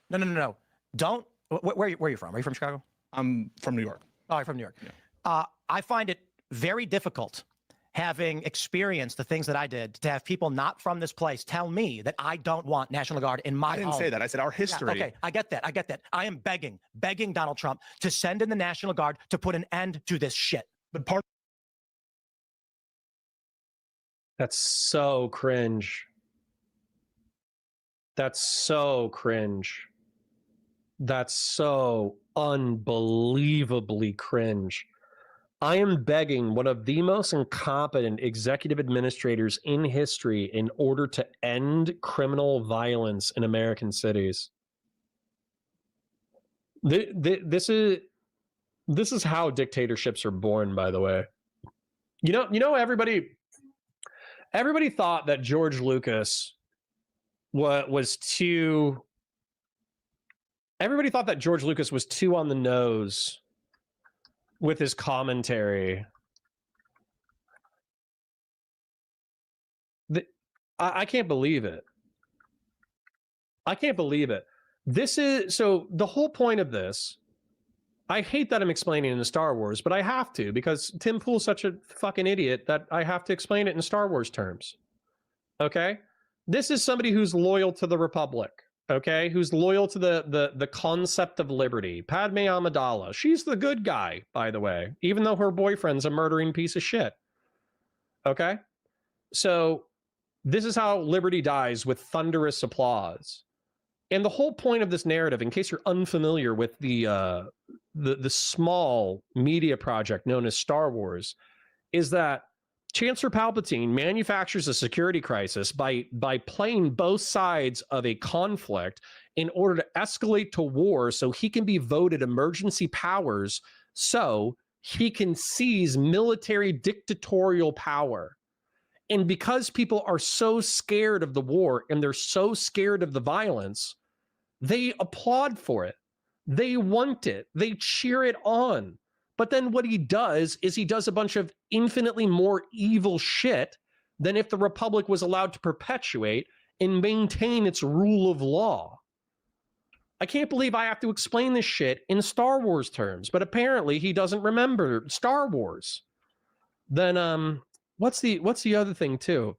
No. Don't. Where are you from? Are you from Chicago? I'm from New York. Oh, you're from New York. Yeah. I find it very difficult, having experienced the things that I did, to have people not from this place tell me that I don't want National Guard in my home. I didn't say that. I said our history. Yeah, okay, I get that. I am begging Donald Trump to send in the National Guard to put an end to this shit. But that's so cringe. That's so cringe. That's so unbelievably cringe. I am begging one of the most incompetent executive administrators in history in order to end criminal violence in American cities. This is how dictatorships are born, by the way. You know, everybody thought that George Lucas was too. Everybody thought that George Lucas was too on the nose with his commentary. I can't believe it. I can't believe it. This is so the whole point of this. I hate that I'm explaining it in Star Wars, but I have to because Tim Pool's such a fucking idiot that I have to explain it in Star Wars terms. Okay? This is somebody who's loyal to the Republic. Okay? Who's loyal to the concept of liberty. Padme Amidala. She's the good guy, by the way, even though her boyfriend's a murdering piece of shit. Okay? So this is how liberty dies, with thunderous applause. And the whole point of this narrative, in case you're unfamiliar with the small media project known as Star Wars, is that Chancellor Palpatine manufactures a security crisis by playing both sides of a conflict in order to escalate to war so he can be voted emergency powers so he can seize military dictatorial power. And because people are so scared of the war and they're so scared of the violence, they applaud for it. They want it. They cheer it on. But then what he does is he does a bunch of infinitely more evil shit than if the Republic was allowed to perpetuate and maintain its rule of law. I can't believe I have to explain this shit in Star Wars terms, but apparently he doesn't remember Star Wars. Then what's the other thing too?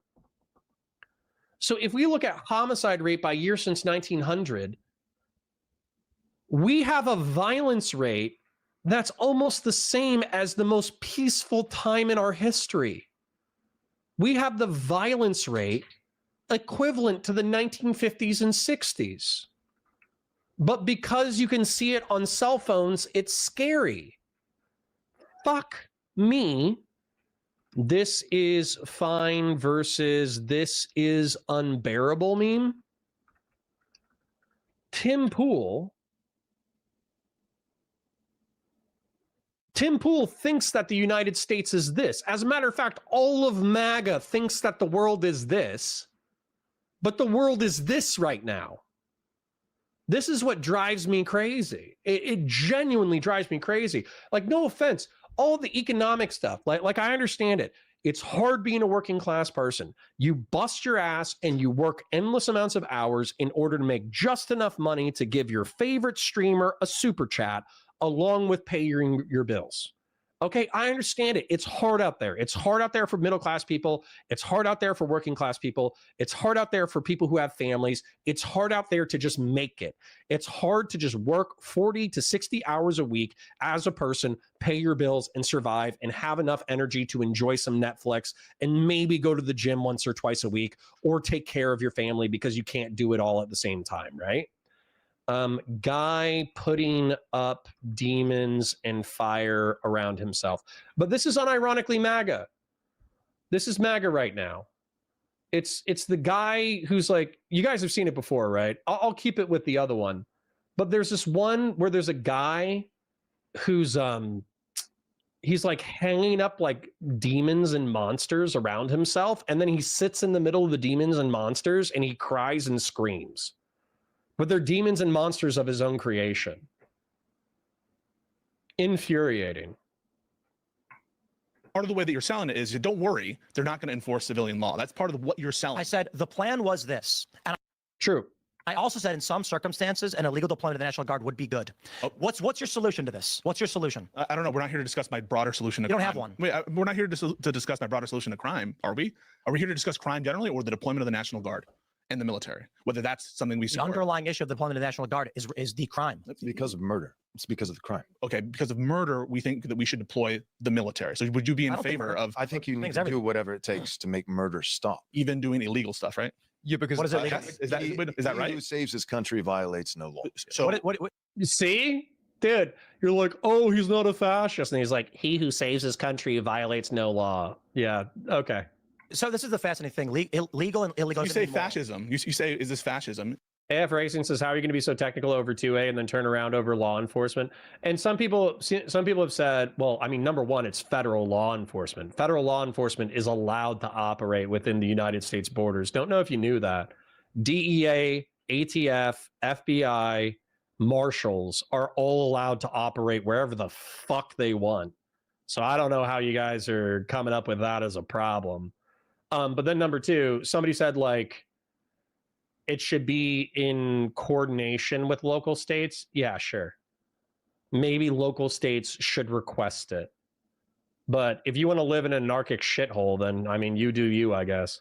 So if we look at homicide rate by year since 1900, we have a violence rate that's almost the same as the most peaceful time in our history. We have the violence rate equivalent to the 1950s and 60s. But because you can see it on cell phones, it's scary. Fuck me. This is fine versus this is unbearable meme. Tim Pool thinks that the United States is this. As a matter of fact, all of MAGA thinks that the world is this, but the world is this right now. This is what drives me crazy. It genuinely drives me crazy. Like, no offense, all the economic stuff, like I understand it. It's hard being a working class person. You bust your ass and you work endless amounts of hours in order to make just enough money to give your favorite streamer a super chat along with paying your bills. Okay, I understand it. It's hard out there. It's hard out there for middle class people. It's hard out there for working class people. It's hard out there for people who have families. It's hard out there to just make it. It's hard to just work 40 to 60 hours a week as a person, pay your bills and survive and have enough energy to enjoy some Netflix and maybe go to the gym once or twice a week or take care of your family because you can't do it all at the same time, right? Guy putting up demons and fire around himself. But this is unironically MAGA. This is MAGA right now. It's the guy who's like, you guys have seen it before, right? I'll keep it with the other one. But there's this one where there's a guy who's he's like hanging up like demons and monsters around himself, and then he sits in the middle of the demons and monsters and he cries and screams. But they're demons and monsters of his own creation. Infuriating. Part of the way that you're selling it is, don't worry, they're not going to enforce civilian law. That's part of what you're selling. I said the plan was this. And True. I also said in some circumstances, an illegal deployment of the National Guard would be good. Oh. What's your solution to this? What's your solution? I don't know. We're not here to discuss my broader solution to crime. You don't have one. Wait, we're not here to discuss my broader solution to crime, are we? Are we here to discuss crime generally, or the deployment of the National Guard and the military? Whether that's something we support. The underlying issue of the deployment of the National Guard is the crime. It's because of murder. It's because of the crime. Okay, because of murder, we think that we should deploy the military. So would you be in favor of? I think you need to do whatever it takes to make murder stop. Even doing illegal stuff, right? Yeah, because what is it? Is that right? Who saves his country violates no law. So what you see, dude, you're like, oh, he's not a fascist, and he's like, he who saves his country violates no law. Yeah, okay. So this is the fascinating thing: legal and illegal. You say fascism. You say, is this fascism? AF Racing says, how are you going to be so technical over 2A and then turn around over law enforcement? And some people have said, well, I mean, number one, it's federal law enforcement. Federal law enforcement is allowed to operate within the United States borders. Don't know if you knew that. DEA, ATF, FBI, marshals are all allowed to operate wherever the fuck they want. So I don't know how you guys are coming up with that as a problem. But then number two, somebody said like, it should be in coordination with local states. Yeah, sure. maybe local states should request it. But if you want to live in an anarchic shithole, then I mean, you do you, I guess.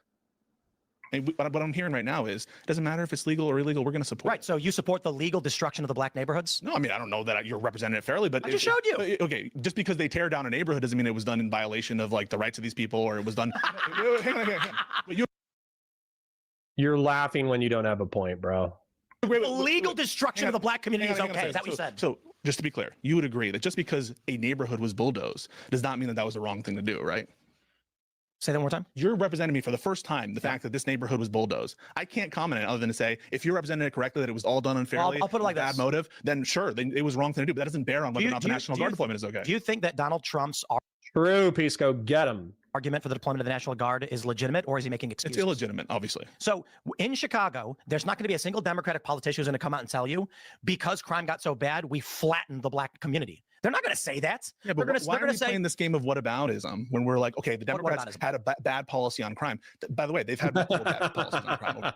And what I'm hearing right now is, it doesn't matter if it's legal or illegal, we're going to support Right, so you support the legal destruction of the black neighborhoods? No, I mean, I don't know that you're representing it fairly, but I just showed you. Okay, just because they tear down a neighborhood doesn't mean it was done in violation of like the rights of these people, or it was done. Hang on. You're laughing when you don't have a point, bro. Legal destruction of the black community is okay. Is that what you said? So just to be clear, you would agree that just because a neighborhood was bulldozed does not mean that that was the wrong thing to do, right? Say that one more time. You're representing me for the first time, the fact that this neighborhood was bulldozed. I can't comment on it other than to say, if you're representing it correctly, that it was all done unfairly, I'll put it like bad this. motive, then sure, then it was wrong thing to do, but that doesn't bear on whether or not the National Guard deployment is okay. Do you think that Donald Trump's True, Pisco, get him. argument for the deployment of the National Guard is legitimate, or is he making excuses? It's illegitimate, obviously. So in Chicago, there's not going to be a single Democratic politician who's going to come out and tell you, because crime got so bad, we flattened the black community. They're not going to say that. Yeah, but why are we playing this game of whataboutism when we're like, okay, the Democrats had a bad policy on crime. By the way, they've had multiple bad policies on crime.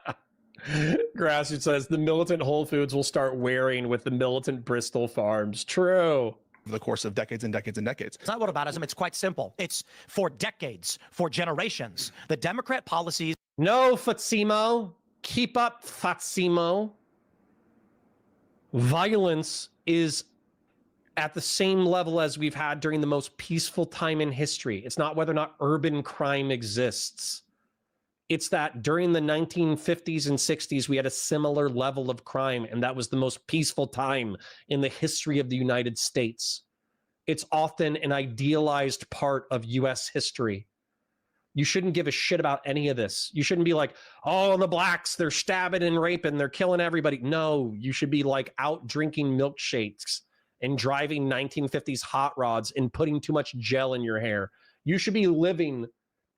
Grassroots says the militant Whole Foods will start wearing with the militant Bristol Farms. True. Over the course of decades and decades and decades. It's not whataboutism. It's quite simple. It's for decades, for generations. The Democrat policies. No, Fatsimo. Keep up, Fatsimo. Violence is at the same level as we've had during the most peaceful time in history. It's not whether or not urban crime exists. It's that during the 1950s and 60s, we had a similar level of crime, and that was the most peaceful time in the history of the United States. It's often an idealized part of US history. You shouldn't give a shit about any of this. You shouldn't be like, oh, the blacks, they're stabbing and raping, they're killing everybody. No, you should be like out drinking milkshakes and driving 1950s hot rods and putting too much gel in your hair. You should be living,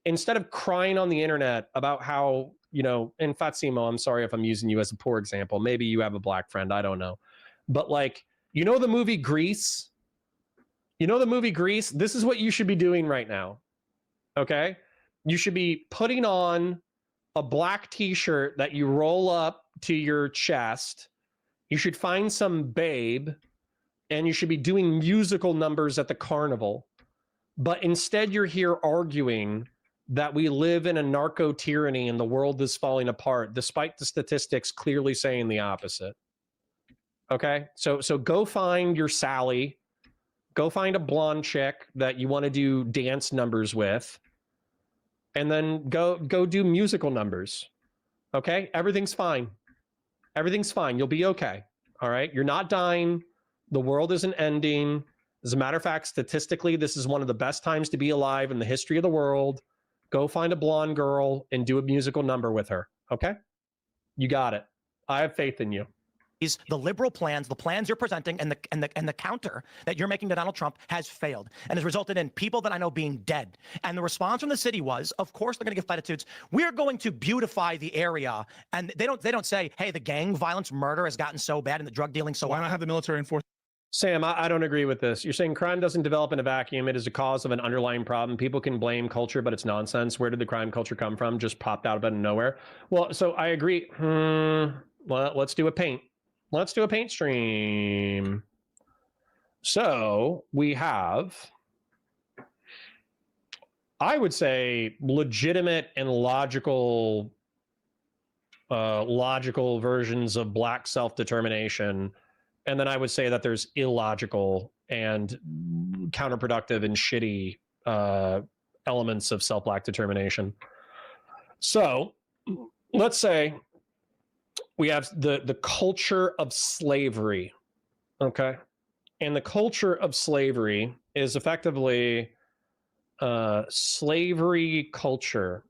instead of crying on the internet about how, you know, and Fatsimo, I'm sorry if I'm using you as a poor example. Maybe you have a black friend, I don't know. But like, you know the movie Grease? You know the movie Grease? This is what you should be doing right now, okay? You should be putting on a black t-shirt that you roll up to your chest. You should find some babe, and you should be doing musical numbers at the carnival. But instead you're here arguing that we live in a narco tyranny and the world is falling apart, despite the statistics clearly saying the opposite. Okay, so go find your Sally, go find a blonde chick that you want to do dance numbers with, and then go do musical numbers. Okay, everything's fine. Everything's fine. You'll be okay. All right, you're not dying. The world isn't ending. As a matter of fact, statistically, this is one of the best times to be alive in the history of the world. Go find a blonde girl and do a musical number with her. Okay? You got it. I have faith in you. The liberal plans, the plans you're presenting, and the counter that you're making to Donald Trump has failed and has resulted in people that I know being dead. And the response from the city was, of course, they're going to give platitudes. We're going to beautify the area, and they don't say, hey, the gang violence, murder has gotten so bad, and the drug dealing so. Why not have the military enforce? Sam, I don't agree with this. You're saying crime doesn't develop in a vacuum. It is a cause of an underlying problem. People can blame culture, but it's nonsense. Where did the crime culture come from? Just popped out of nowhere. Well, so I agree. Well, let's do a paint. Let's do a paint stream. So we have, I would say, legitimate and logical versions of black self-determination. And then I would say that there's illogical and counterproductive and shitty elements of self-black determination. So let's say we have the culture of slavery, okay? And the culture of slavery is effectively slavery culture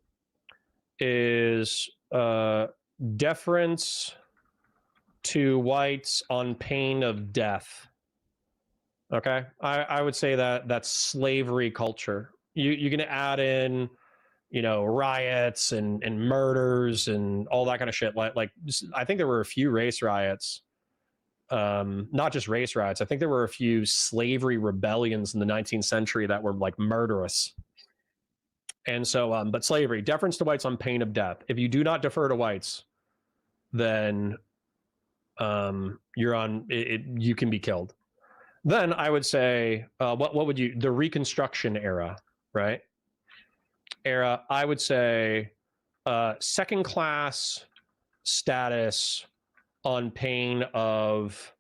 is deference to whites on pain of death. Okay, I would say that that's slavery culture. You're going to add in, you know, riots and murders and all that kind of shit. Like I think there were a few race riots, not just race riots. I think there were a few slavery rebellions in the 19th century that were like murderous. And so, but slavery, deference to whites on pain of death. If you do not defer to whites, then you're on it, you can be killed. Then I would say, what would you, the Reconstruction era, right? I would say second class status on pain of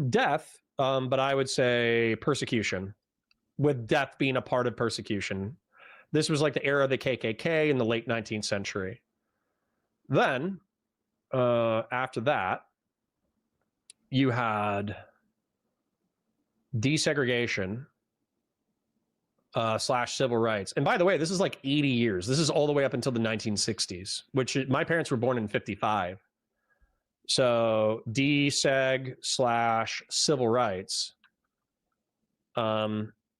death, but I would say persecution, with death being a part of persecution. This was like the era of the KKK in the late 19th century. Then, after that, you had desegregation / civil rights. And by the way, this is like 80 years. This is all the way up until the 1960s, which my parents were born in 55. So deseg / civil rights,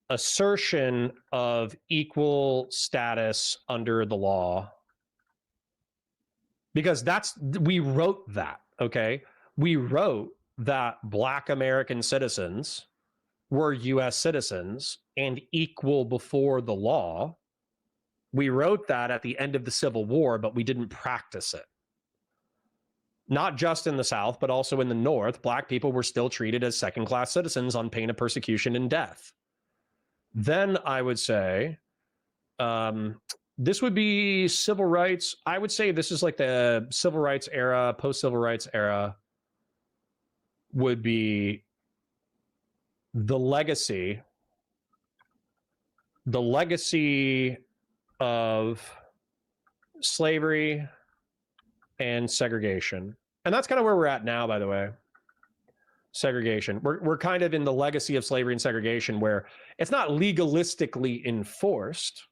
assertion of equal status under the law. Because we wrote that, okay? We wrote that Black American citizens were US citizens and equal before the law. We wrote that at the end of the Civil War, but we didn't practice it. Not just in the South, but also in the North, Black people were still treated as second-class citizens on pain of persecution and death. Then I would say, this would be civil rights. I would say this is like the civil rights era, post-civil rights era would be the legacy of slavery and segregation. And that's kind of where we're at now, by the way. Segregation. We're kind of in the legacy of slavery and segregation, where it's not legalistically enforced,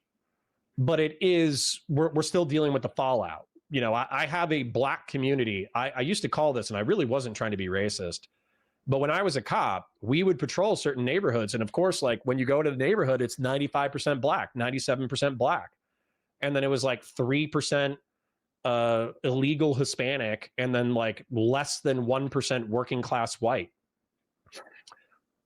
but it is, we're still dealing with the fallout. You know, I have a Black community. I used to call this, and I really wasn't trying to be racist, but when I was a cop, we would patrol certain neighborhoods. And of course, like when you go to the neighborhood, it's 95% Black, 97% Black. And then it was like 3% illegal Hispanic, and then like less than 1% working class white.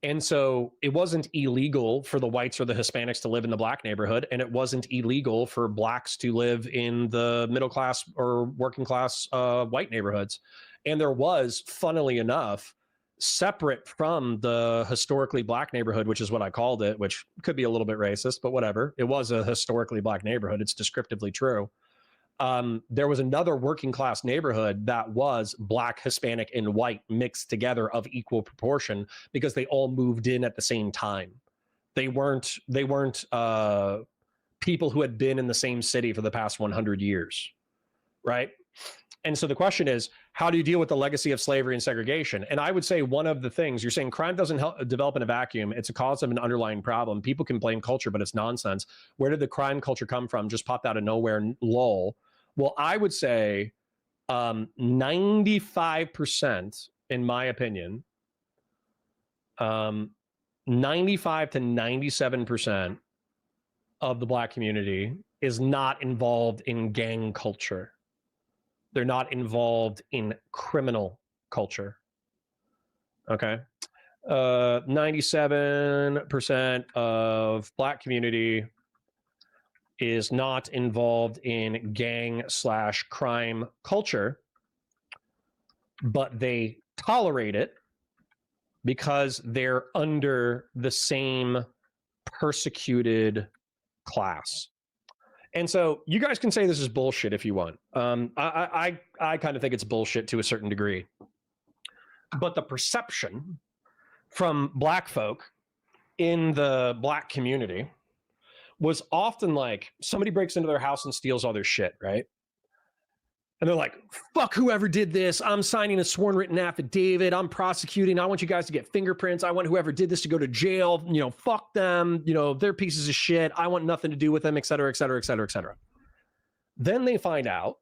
And so it wasn't illegal for the whites or the Hispanics to live in the Black neighborhood, and it wasn't illegal for Blacks to live in the middle class or working class white neighborhoods. And there was, funnily enough, separate from the historically Black neighborhood, which is what I called it, which could be a little bit racist, but whatever. It was a historically Black neighborhood. It's descriptively true. There was another working class neighborhood that was Black, Hispanic, and white mixed together of equal proportion, because they all moved in at the same time. They weren't people who had been in the same city for the past 100 years, right? And so the question is, how do you deal with the legacy of slavery and segregation? And I would say one of the things, you're saying crime doesn't develop in a vacuum. It's a cause of an underlying problem. People can blame culture, but it's nonsense. Where did the crime culture come from? Just popped out of nowhere, lol. Well, I would say 95%, in my opinion, 95 to 97% of the Black community is not involved in gang culture. They're not involved in criminal culture. Okay. 97% of Black community is not involved in gang / crime culture, but they tolerate it because they're under the same persecuted class. And so you guys can say this is bullshit if you want. I kind of think it's bullshit to a certain degree. But the perception from Black folk in the Black community was often like, somebody breaks into their house and steals all their shit, right? And they're like, fuck whoever did this. I'm signing a sworn written affidavit. I'm prosecuting. I want you guys to get fingerprints. I want whoever did this to go to jail. You know, fuck them. You know, they're pieces of shit. I want nothing to do with them, et cetera, et cetera, et cetera, et cetera. Then they find out,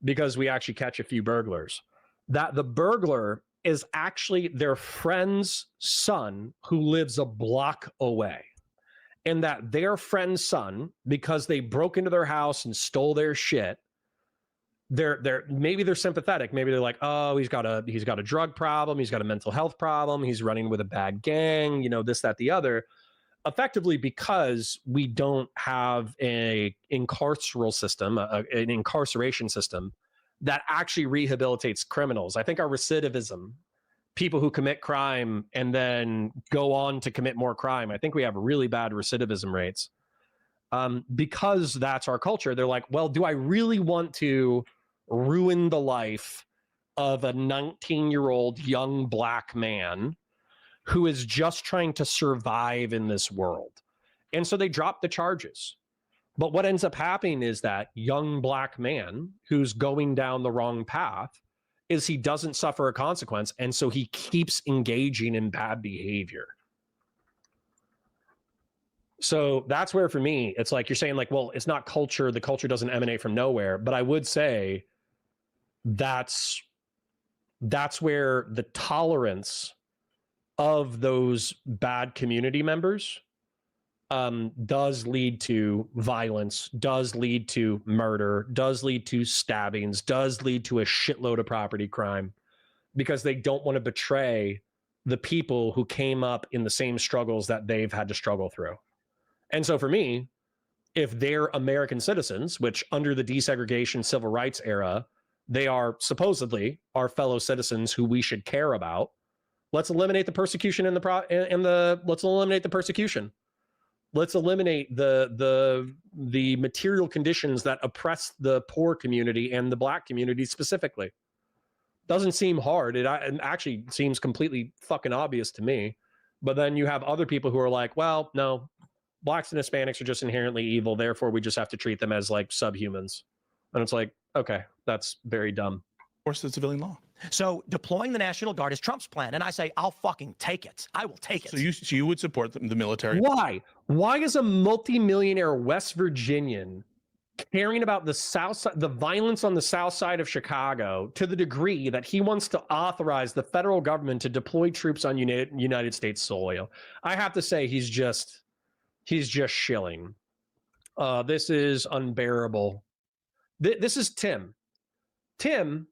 because we actually catch a few burglars, that the burglar is actually their friend's son who lives a block away. And that their friend's son, because they broke into their house and stole their shit, maybe they're sympathetic. Maybe they're like, oh, he's got a drug problem, he's got a mental health problem, he's running with a bad gang, you know, this, that, the other. Effectively, because we don't have an incarceration system that actually rehabilitates criminals. I think our recidivism people who commit crime and then go on to commit more crime. I think we have really bad recidivism rates because that's our culture. They're like, well, do I really want to ruin the life of a 19-year-old young black man who is just trying to survive in this world? And so they drop the charges. But what ends up happening is that young black man who's going down the wrong path is he doesn't suffer a consequence, and so he keeps engaging in bad behavior. So that's where, for me, it's like you're saying, like, well, it's not culture. The culture doesn't emanate from nowhere. But I would say that's where the tolerance of those bad community members does lead to violence, does lead to murder, does lead to stabbings, does lead to a shitload of property crime, because they don't want to betray the people who came up in the same struggles that they've had to struggle through. And so for me, if they're American citizens, which under the desegregation civil rights era, they are supposedly our fellow citizens who we should care about, let's eliminate the persecution let's eliminate the persecution. Let's eliminate the material conditions that oppress the poor community and the black community specifically. Doesn't seem hard. It actually seems completely fucking obvious to me. But then you have other people who are like, well, no, blacks and Hispanics are just inherently evil. Therefore, we just have to treat them as like subhumans. And it's like, okay, that's very dumb. Of course, the civilian law. So deploying the National Guard is Trump's plan. And I say, I'll fucking take it. I will take it. So you would support the military? Why? Why is a multimillionaire West Virginian caring about the South side, the violence on the South side of Chicago, to the degree that he wants to authorize the federal government to deploy troops on United States soil? I have to say, he's just shilling. This is unbearable. This is Tim. Tim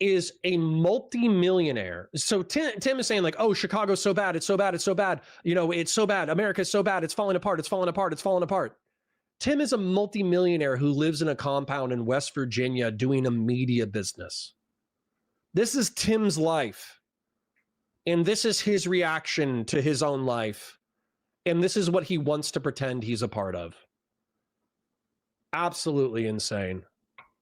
is a multi-millionaire. So Tim is saying like, oh, Chicago's so bad. It's so bad. It's so bad. You know, it's so bad. America's so bad. It's falling apart. It's falling apart. It's falling apart. Tim is a multi-millionaire who lives in a compound in West Virginia doing a media business. This is Tim's life. And this is his reaction to his own life. And this is what he wants to pretend he's a part of. Absolutely insane.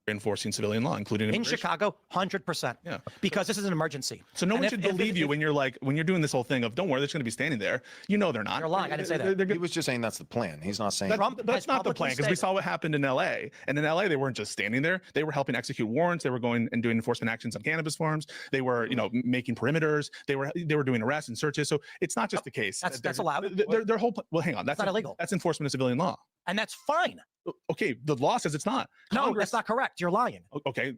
Enforcing civilian law, including in Chicago, 100%. Yeah, because this is an emergency. So no one should believe you when you're doing this whole thing of, don't worry, they're just going to be standing there. You know they're not. You're lying. I didn't say that. He was just saying that's the plan. He's not saying that's not the plan, because we saw what happened in LA. And in LA, they weren't just standing there. They were helping execute warrants. They were going and doing enforcement actions on cannabis farms. They were, making perimeters. They were doing arrests and searches. So it's not just the case. That's allowed. Their whole well, hang on. That's not illegal. That's enforcement of civilian law. And that's fine. Okay, the law says it's not. No, that's not correct. You're lying. Okay.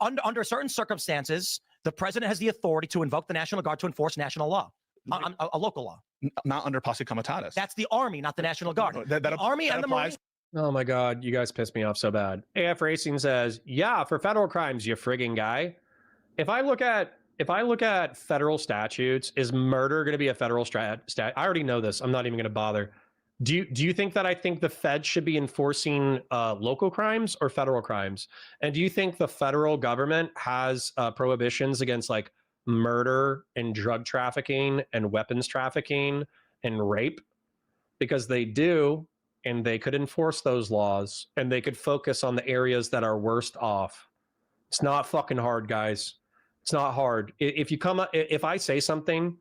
Under certain circumstances, the president has the authority to invoke the National Guard to enforce national law, a local law. Not under posse comitatus. That's the Army, not the National Guard. The Army and the Marines. Oh my God, you guys piss me off so bad. AF Racing says, yeah, for federal crimes, you frigging guy. If I look at federal statutes, is murder going to be a federal stat? I already know this. I'm not even going to bother. Do you think that I think the Fed should be enforcing local crimes or federal crimes? And do you think the federal government has prohibitions against like murder and drug trafficking and weapons trafficking and rape? Because they do, and they could enforce those laws, and they could focus on the areas that are worst off. It's not fucking hard, guys. It's not hard. If I say something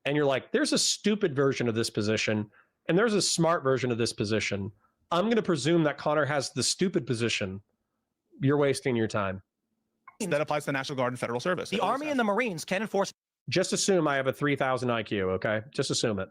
and you're like, there's a stupid version of this position, and there's a smart version of this position, I'm going to presume that Connor has the stupid position. You're wasting your time. That applies to the National Guard and federal service. The Army and the Marines can enforce. Just assume I have a 3,000 IQ, okay? Just assume it.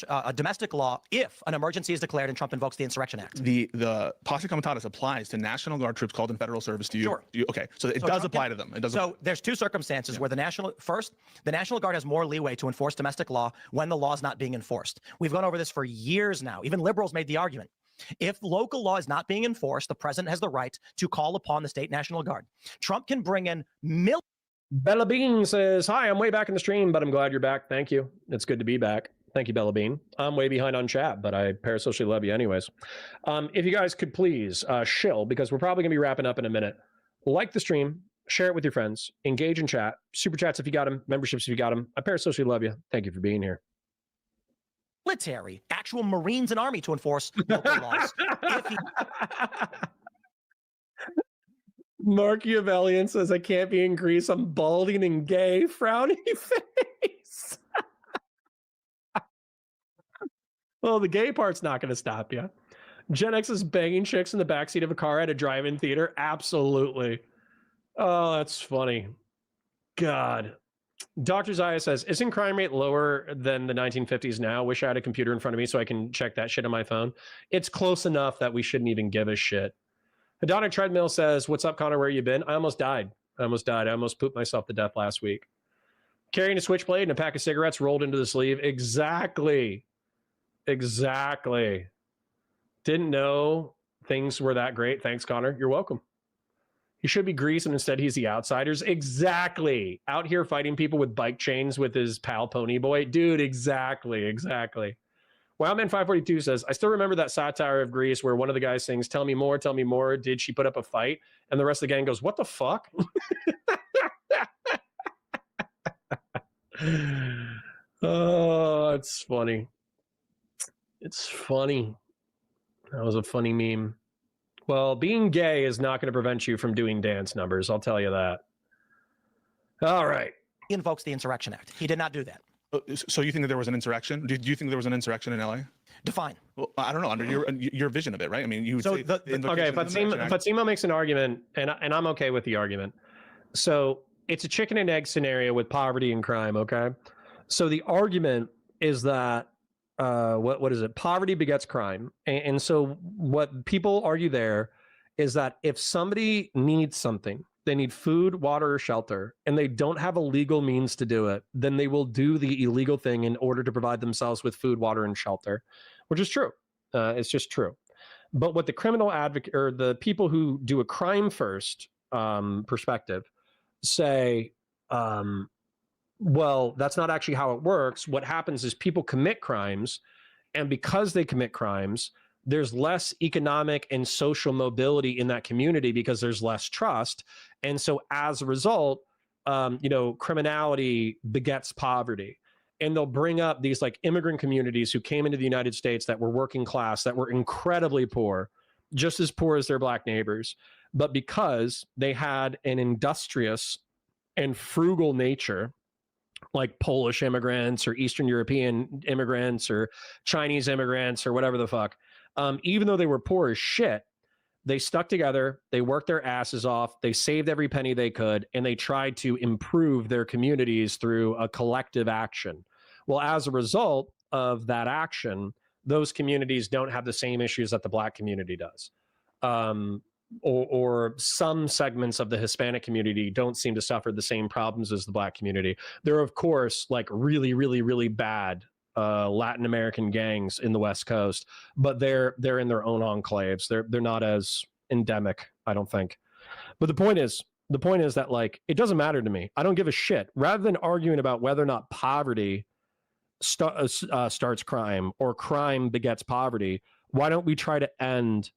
A domestic law if an emergency is declared and Trump invokes the Insurrection Act. The posse comitatus applies to National Guard troops called in federal service. Do you? Sure. Okay, so it does apply to them. It does. So there's two circumstances where the National Guard has more leeway to enforce domestic law when the law is not being enforced. We've gone over this for years now. Even liberals made the argument. If local law is not being enforced, the president has the right to call upon the state National Guard. Trump can bring in Bella Bean says, hi, I'm way back in the stream, but I'm glad you're back. Thank you. It's good to be back. Thank you, Bella Bean. I'm way behind on chat, but I parasocially love you anyways. If you guys could please shill, because we're probably going to be wrapping up in a minute. Like the stream, Share it with your friends. Engage in chat. Super chats if you got them. Memberships if you got them. I parasocially love you. Thank you for being here. Military, actual Marines and Army to enforce local laws. If he- Machiavellian says, I can't be in Greece. I'm balding and gay. Frowny face. Well, the gay part's not going to stop you. Gen X is banging chicks in the backseat of a car at a drive-in theater. Absolutely. Oh, that's funny. God. Dr. Zaya says, isn't crime rate lower than the 1950s now? Wish I had a computer in front of me so I can check that shit on my phone. It's close enough that we shouldn't even give a shit. Hedonic Treadmill says, what's up, Connor? Where you been? I almost died. I almost pooped myself to death last week. Carrying a switchblade and a pack of cigarettes rolled into the sleeve. Exactly. Didn't know things were that great. Thanks, Connor. You're welcome. He should be Greece, and instead he's the outsiders. Exactly. Out here fighting people with bike chains with his pal Pony Boy. Dude, exactly. Wowman542 says, I still remember that satire of Greece where one of the guys sings, tell me more. Did she put up a fight? And the rest of the gang goes, what the fuck? Oh, it's funny. That was a funny meme. Well, being gay is not going to prevent you from doing dance numbers. I'll tell you that. All right. He invokes the Insurrection Act. He did not do that. So you think that there was an insurrection? Do you think there was an insurrection in LA? Define. Well, I don't know. Under your vision of it, right? I mean, you would say okay. Fatima makes an argument, and I'm okay with the argument. So it's a chicken and egg scenario with poverty and crime. Okay. So the argument is that what is it? Poverty begets crime, and so what people argue there is that if somebody needs something, they need food, water, or shelter, and they don't have a legal means to do it, then they will do the illegal thing in order to provide themselves with food, water, and shelter, which is true. It's just true. But what the criminal advocate or the people who do a crime first perspective say, well, that's not actually how it works. What happens is people commit crimes, and because they commit crimes, there's less economic and social mobility in that community because there's less trust. And so as a result, criminality begets poverty. And they'll bring up these like immigrant communities who came into the United States that were working class, that were incredibly poor, just as poor as their black neighbors. But because they had an industrious and frugal nature, like Polish immigrants or Eastern European immigrants or Chinese immigrants or whatever the fuck, even though they were poor as shit, they stuck together, they worked their asses off, they saved every penny they could, and they tried to improve their communities through a collective action. Well, as a result of that action, those communities don't have the same issues that the black community does. Or some segments of the Hispanic community don't seem to suffer the same problems as the black community. There are, of course, like really, really, really bad Latin American gangs in the West Coast, but they're in their own enclaves. They're not as endemic, I don't think. But the point is that like it doesn't matter to me. I don't give a shit. Rather than arguing about whether or not poverty starts crime or crime begets poverty, why don't we try to end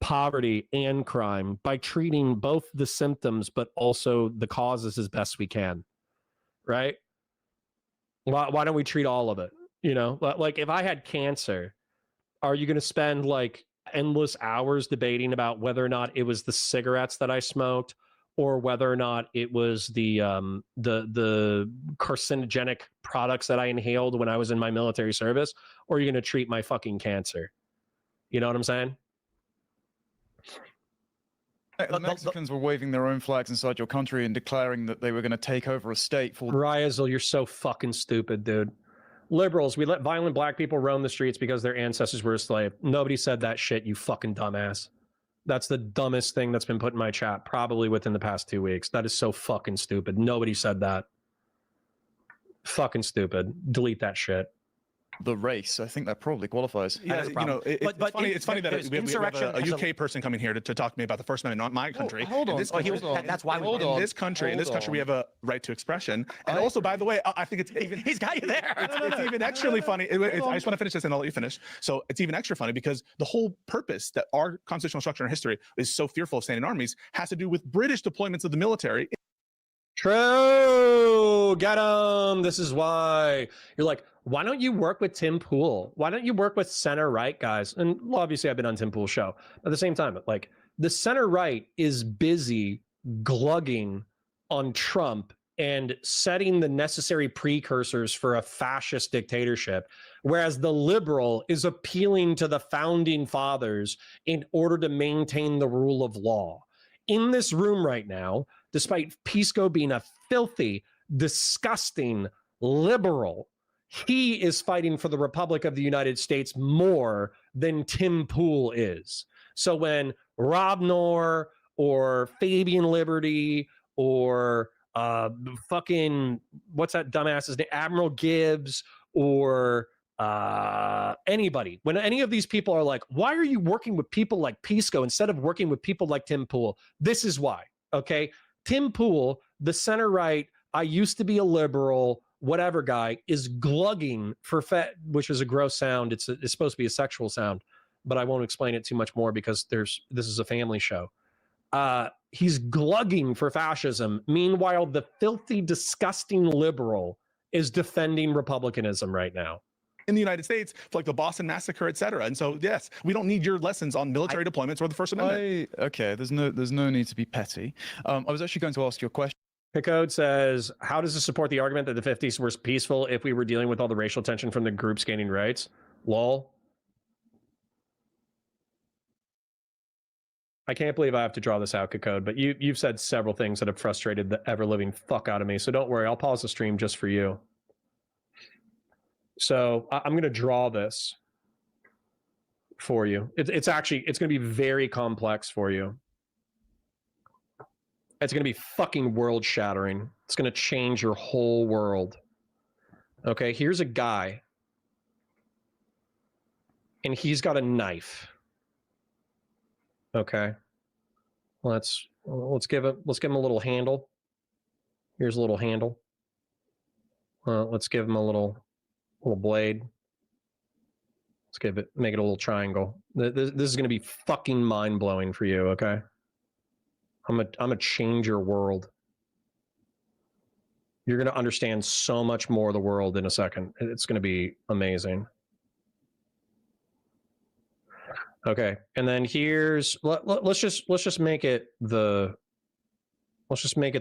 poverty and crime by treating both the symptoms but also the causes as best we can, right? Why don't we treat all of it? You know, like if I had cancer, are you going to spend like endless hours debating about whether or not it was the cigarettes that I smoked or whether or not it was the carcinogenic products that I inhaled when I was in my military service? Or are you going to treat my fucking cancer? You know what I'm saying? The Mexicans were waving their own flags inside your country and declaring that they were going to take over a state for... Ryazel, you're so fucking stupid, dude. Liberals, we let violent black people roam the streets because their ancestors were enslaved. Nobody said that shit, you fucking dumbass. That's the dumbest thing that's been put in my chat, probably within the past 2 weeks. That is so fucking stupid. Nobody said that. Fucking stupid. Delete that shit. the race, I think that probably qualifies. Yeah, is a problem. It's funny that there's we have insurrection a has UK person coming here to talk to me about the First Amendment, not my country. hold In on. this Oh, he country- was- that's why we Hold win. on. in this country, we have a right to expression. And also, by the way, I think it's even He's got you there. it's even extra funny. I just want to finish this and I'll let you finish. So it's even extra funny because the whole purpose that our constitutional structure and history is so fearful of standing armies has to do with British deployments of the military. True. Get him. This is why you're like, why don't you work with Tim Pool? Why don't you work with center right guys? And well, obviously I've been on Tim Pool's show. At the same time, like the center right is busy glugging on Trump and setting the necessary precursors for a fascist dictatorship, whereas the liberal is appealing to the founding fathers in order to maintain the rule of law. In this room right now, despite Pisco being a filthy, disgusting liberal, he is fighting for the Republic of the United States more than Tim Pool is. So when Rob Noor or Fabian Liberty or fucking, what's that dumbass's name, Admiral Gibbs or anybody, when any of these people are like, why are you working with people like Pisco instead of working with people like Tim Pool? This is why, okay? Tim Pool, the center right, I used to be a liberal, whatever guy, is glugging for which is a gross sound. It's supposed to be a sexual sound, but I won't explain it too much more because this is a family show. He's glugging for fascism. Meanwhile, the filthy, disgusting liberal is defending republicanism right now. In the United States, for like the Boston Massacre, et cetera. And so, yes, we don't need your lessons on military deployments or the First Amendment. Okay, there's no need to be petty. I was actually going to ask you a question. Picode says, how does this support the argument that the 50s were peaceful if we were dealing with all the racial tension from the groups gaining rights? Lol. I can't believe I have to draw this out, Picode, but you've said several things that have frustrated the ever-living fuck out of me. So don't worry, I'll pause the stream just for you. So I'm going to draw this for you. It's going to be very complex for you. It's going to be fucking world shattering. It's going to change your whole world. Okay, here's a guy. And he's got a knife. Okay. Let's give him a little handle. Here's a little handle. Let's give him a little blade. Let's make it a little triangle. This is going to be fucking mind-blowing for you, okay? I'm gonna change your world. You're gonna understand so much more of the world in a second. It's gonna be amazing. Okay, and then here's let's just make it the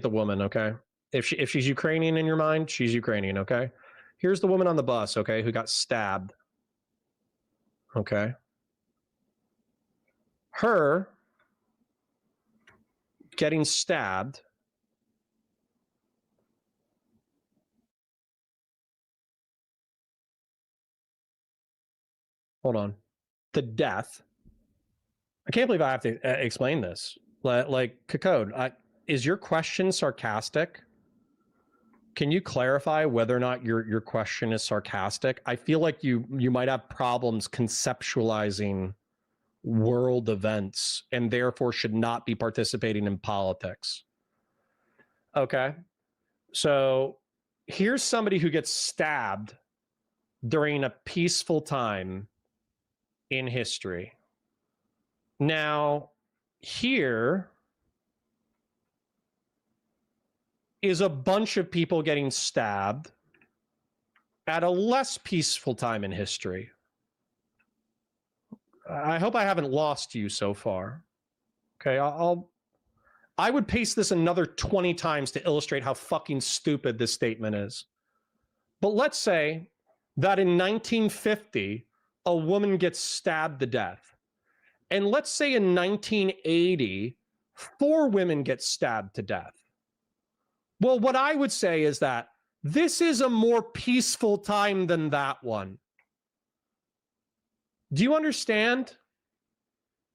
woman, okay? If she's Ukrainian in your mind, she's Ukrainian, okay? Here's the woman on the bus, okay, who got stabbed. Okay. Her getting stabbed the death. I can't believe I have to explain this. Like Code, is your question sarcastic? Can you clarify whether or not your question is sarcastic? I feel like you might have problems conceptualizing world events and therefore should not be participating in politics. Okay. So here's somebody who gets stabbed during a peaceful time in history. Now, here is a bunch of people getting stabbed at a less peaceful time in history. I hope I haven't lost you so far. Okay, I would paste this another 20 times to illustrate how fucking stupid this statement is. But let's say that in 1950, a woman gets stabbed to death. And let's say in 1980, 4 women get stabbed to death. Well, what I would say is that this is a more peaceful time than that one. Do you understand?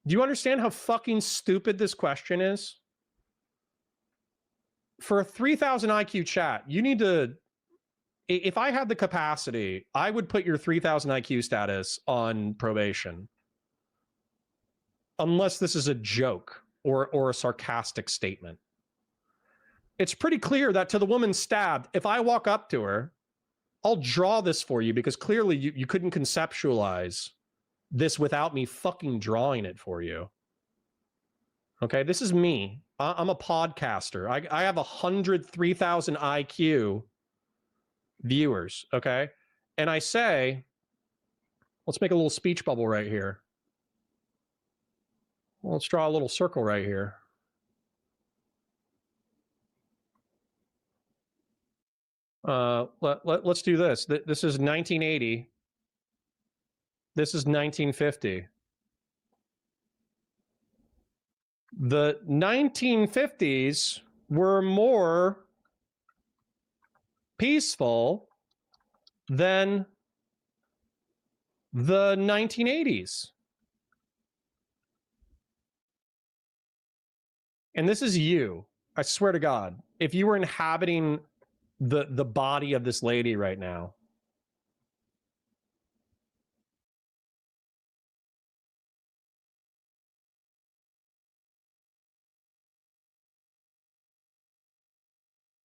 Do you understand how fucking stupid this question is? For a 3,000 IQ chat, you need to if I had the capacity, I would put your 3,000 IQ status on probation. Unless this is a joke or a sarcastic statement. It's pretty clear that to the woman stabbed, if I walk up to her, I'll draw this for you because clearly you couldn't conceptualize this without me fucking drawing it for you. Okay, this is me. I'm a podcaster. I have 103,000 IQ viewers, okay? And I say, let's make a little speech bubble right here. Well, let's draw a little circle right here. Let's do this. This is 1980. This is 1950. The 1950s were more peaceful than the 1980s. And this is you. I swear to God. If you were inhabiting the body of this lady right now.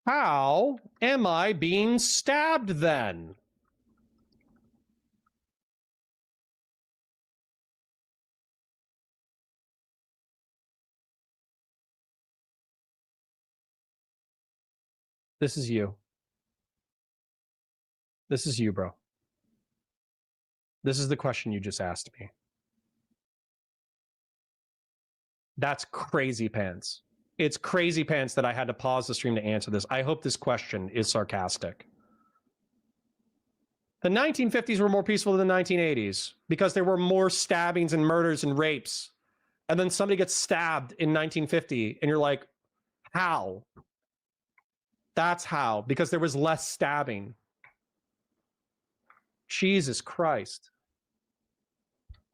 How am I being stabbed then? This is you. This is you, bro. This is the question you just asked me. That's crazy pants. It's crazy pants that I had to pause the stream to answer this. I hope this question is sarcastic. The 1950s were more peaceful than the 1980s because there were more stabbings and murders and rapes. And then somebody gets stabbed in 1950 and you're like, how? That's how, because there was less stabbing. Jesus Christ.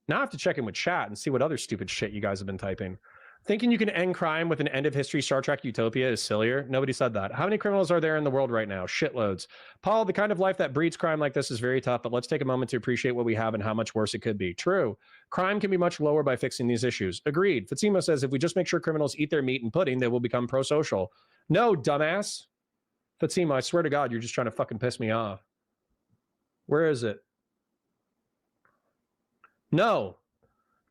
Now I have to check in with chat and see what other stupid shit you guys have been typing. Thinking you can end crime with an end of history Star Trek utopia is sillier. Nobody said that. How many criminals are there in the world right now? Shitloads. Paul, the kind of life that breeds crime like this is very tough, but let's take a moment to appreciate what we have and how much worse it could be. True. Crime can be much lower by fixing these issues. Agreed. Fatima says if we just make sure criminals eat their meat and pudding, they will become pro-social. No, dumbass. Fatima, I swear to God, you're just trying to fucking piss me off. Where is it? No.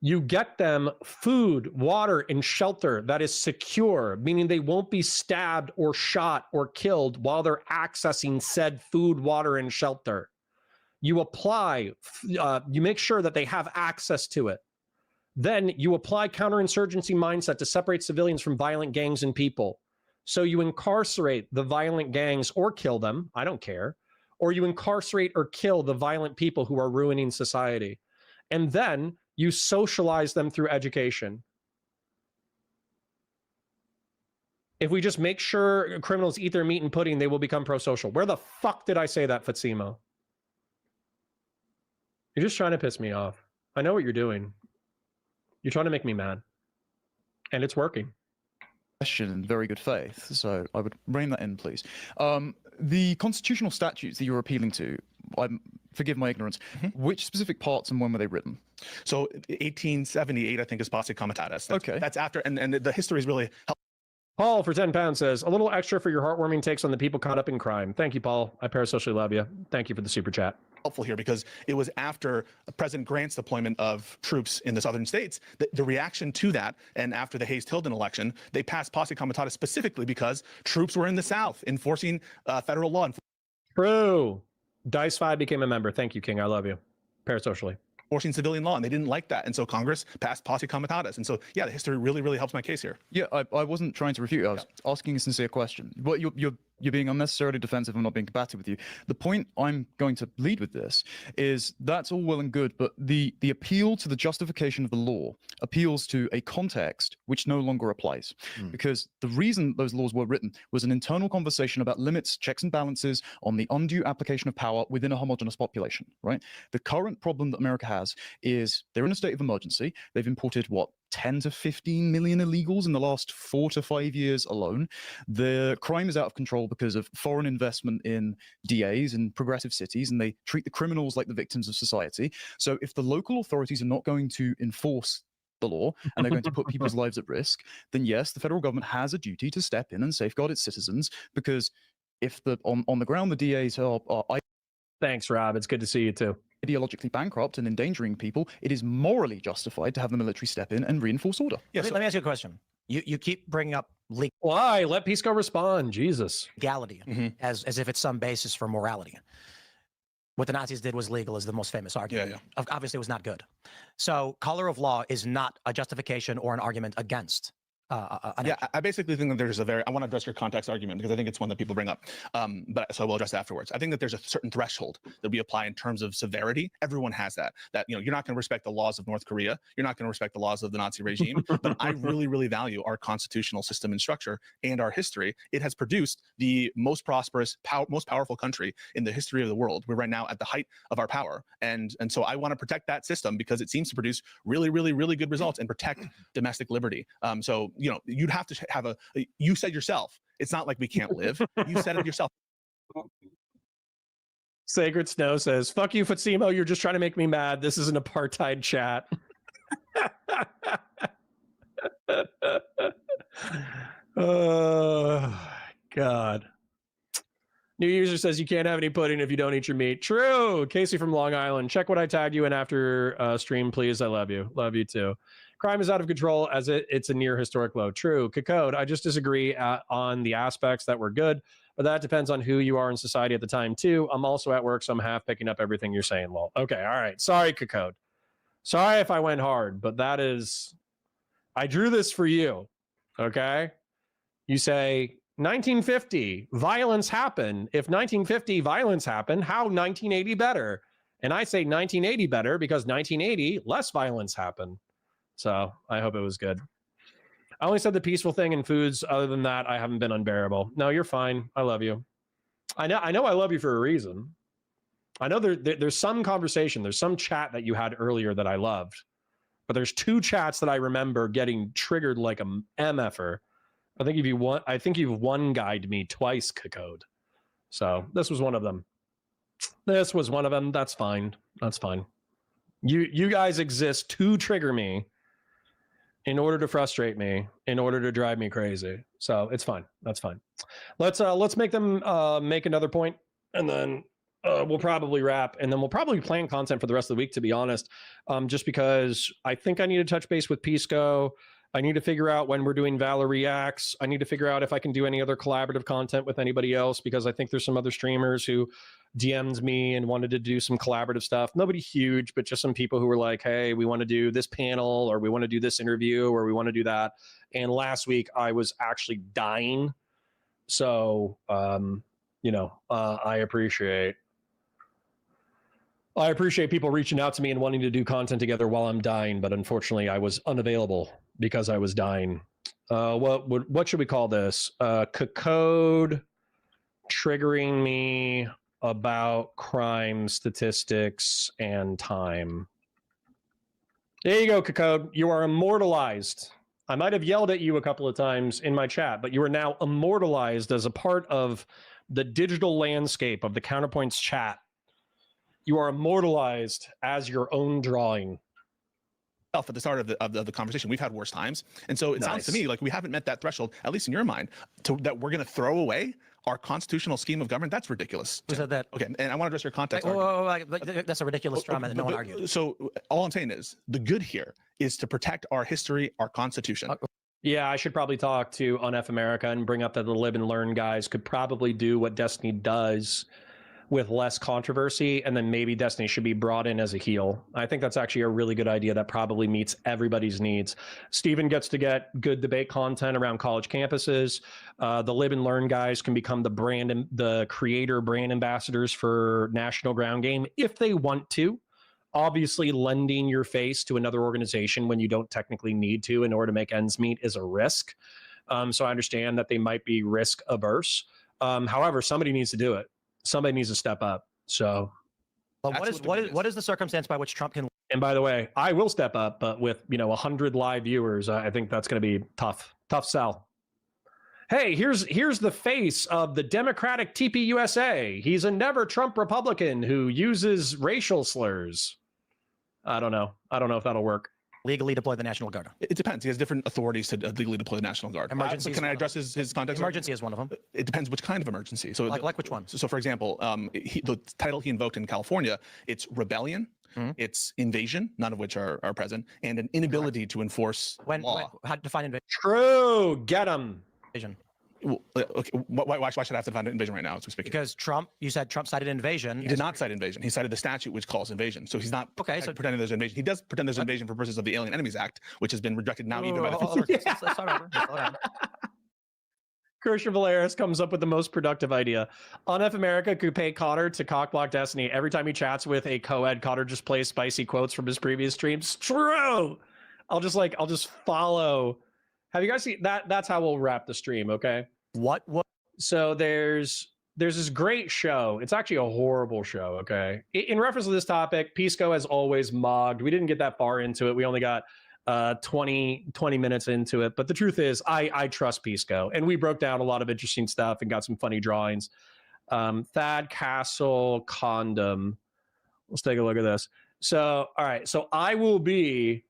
You get them food, water, and shelter that is secure, meaning they won't be stabbed or shot or killed while they're accessing said food, water, and shelter. You apply, you make sure that they have access to it. Then you apply counterinsurgency mindset to separate civilians from violent gangs and people. So you incarcerate the violent gangs or kill them, I don't care, or you incarcerate or kill the violent people who are ruining society. And then you socialize them through education. If we just make sure criminals eat their meat and pudding, they will become pro-social. Where the fuck did I say that, Fatsimo? You're just trying to piss me off. I know what you're doing. You're trying to make me mad. And it's working. Question in very good faith, so I would rein that in, please. The constitutional statutes that you're appealing to, forgive my ignorance, which specific parts and when were they written? So 1878, I think, is Posse Comitatus. Okay. That's after, and the history is really Paul for 10 pounds says, a little extra for your heartwarming takes on the people caught up in crime. Thank you, Paul. I parasocially love you. Thank you for the super chat. helpful here because it was after President Grant's deployment of troops in the southern states, the reaction to that, and after the Hayes-Tilden election, they passed Posse Comitatus specifically because troops were in the South enforcing federal law. True. Dice5 became a member. Thank you, King. I love you. Parasocially. Enforcing civilian law, and they didn't like that. And so Congress passed Posse Comitatus. And so, yeah, the history really, really helps my case here. Yeah, I wasn't trying to refute. I was asking a sincere question. But you're being unnecessarily defensive. I'm not being combative with you. The point I'm going to lead with this is that's all well and good, but the appeal to the justification of the law appeals to a context which no longer applies. Because the reason those laws were written was an internal conversation about limits, checks and balances on the undue application of power within a homogenous population, right? The current problem that America has is they're in a state of emergency. They've imported, what, 10 to 15 million illegals in the last 4 to 5 years alone. The crime is out of control because of foreign investment in DAs in progressive cities, and they treat the criminals like the victims of society. So if the local authorities are not going to enforce the law and they're going to put people's lives at risk, then yes, the federal government has a duty to step in and safeguard its citizens, because if on the ground the DAs are Thanks, Rob. It's good to see you too. Ideologically bankrupt and endangering people, it is morally justified to have the military step in and reinforce order. Yeah, let me ask you a question. You keep bringing up Why? Let Pisco respond. Jesus. legality as if it's some basis for morality. What the Nazis did was legal is the most famous argument. Obviously, it was not good. So color of law is not a justification or an argument against I basically think that there's I want to address your context argument because I think it's one that people bring up. So we'll address it afterwards. I think that there's a certain threshold that we apply in terms of severity. Everyone has that. You're not going to respect the laws of North Korea. You're not going to respect the laws of the Nazi regime. But I really, really value our constitutional system and structure and our history. It has produced the most prosperous, most powerful country in the history of the world. We're right now at the height of our power, and so I want to protect that system because it seems to produce really, really, really good results and protect domestic liberty. So you'd have to have you said yourself, it's not like we can't live. You said it yourself. Sacred Snow says, fuck you, Fatsimo. You're just trying to make me mad. This is an apartheid chat. Oh, God. New user says you can't have any pudding if you don't eat your meat. True. Casey from Long Island. Check what I tagged you in after stream, please. I love you. Love you too. Crime is out of control as it's a near historic low. True. Cacode, I just disagree on the aspects that were good, but that depends on who you are in society at the time too. I'm also at work, so I'm half picking up everything you're saying, lol. Okay, all right. Sorry, Cacode. Sorry if I went hard, but I drew this for you, okay? You say 1950, violence happened. If 1950 violence happened, how 1980 better? And I say 1980 better because 1980, less violence happened. So I hope it was good. I only said the peaceful thing in foods. Other than that, I haven't been unbearable. No, you're fine. I love you. I know I love you for a reason. I know there's some conversation, there's some chat that you had earlier that I loved, but there's two chats that I remember getting triggered like a MFer. I think you've one guyed me twice, Cacode. So this was one of them. This was one of them. That's fine. That's fine. You guys exist to trigger me in order to frustrate me, in order to drive me crazy. So it's fine. That's fine. Let's make them make another point, and then we'll probably wrap, and then we'll probably plan content for the rest of the week, to be honest, just because I think I need to touch base with Pisco. I need to figure out when we're doing Valor Reacts. I need to figure out if I can do any other collaborative content with anybody else, because I think there's some other streamers who DM'd me and wanted to do some collaborative stuff. Nobody huge, but just some people who were like, hey, we want to do this panel, or we want to do this interview, or we want to do that. And last week I was actually dying. So, I appreciate people reaching out to me and wanting to do content together while I'm dying, but unfortunately I was unavailable because I was dying. What should we call this? Cacode triggering me about crime statistics and time. There you go, Cacode. You are immortalized. I might have yelled at you a couple of times in my chat, but you are now immortalized as a part of the digital landscape of the Counterpoints chat. You are immortalized as your own drawing. At the start of the conversation, we've had worse times, and so it sounds to me like we haven't met that threshold, at least in your mind, that we're going to throw away our constitutional scheme of government. That's ridiculous. Who said that? Okay, and I want to address your context. That's a ridiculous drama that no one argued. So all I'm saying is the good here is to protect our history, our constitution. Yeah, I should probably talk to On F America and bring up that the Live and Learn guys could probably do what Destiny does with less controversy, and then maybe Destiny should be brought in as a heel. I think that's actually a really good idea that probably meets everybody's needs. Steven gets to get good debate content around college campuses. The Live and Learn guys can become the creator brand ambassadors for National Ground Game if they want to. Obviously, lending your face to another organization when you don't technically need to in order to make ends meet is a risk. So I understand that they might be risk averse. However, somebody needs to do it. Somebody needs to step up. So But what is the circumstance by which Trump can? And by the way, I will step up, but with 100 live viewers, I think that's going to be tough sell. Hey, here's the face of the Democratic TPUSA. He's a never Trump Republican who uses racial slurs. I don't know if that'll work. Legally deploy the National Guard. It depends. He has different authorities to legally deploy the National Guard. Emergency. Can I address his context? Emergency is one of them. It depends which kind of emergency. So like which one? So for example, the title he invoked in California, it's rebellion, it's invasion, none of which are present, and an inability to enforce law. How to define invasion? True. Get him. Invasion. Well, okay. Why should I have to define invasion right now as we speak? Because you said Trump cited invasion. He did not cite invasion. He cited the statute which calls invasion. So he's not pretending there's invasion. He does pretend there's invasion for purposes of the Alien Enemies Act, which has been rejected now even by the Fifth Circuit. Let's start over. Christian Valeris comes up with the most productive idea. On F America could pay Cotter to cockblock Destiny. Every time he chats with a co-ed, Cotter just plays spicy quotes from his previous streams. True. I'll just follow. Have you guys seen that? That's how we'll wrap the stream. Okay. What? So there's this great show. It's actually a horrible show. Okay. In reference to this topic, Pisco has always mogged. We didn't get that far into it. We only got 20 minutes into it. But the truth is, I trust Pisco, and we broke down a lot of interesting stuff and got some funny drawings. Thad Castle condom. Let's take a look at this. So, all right. So I will be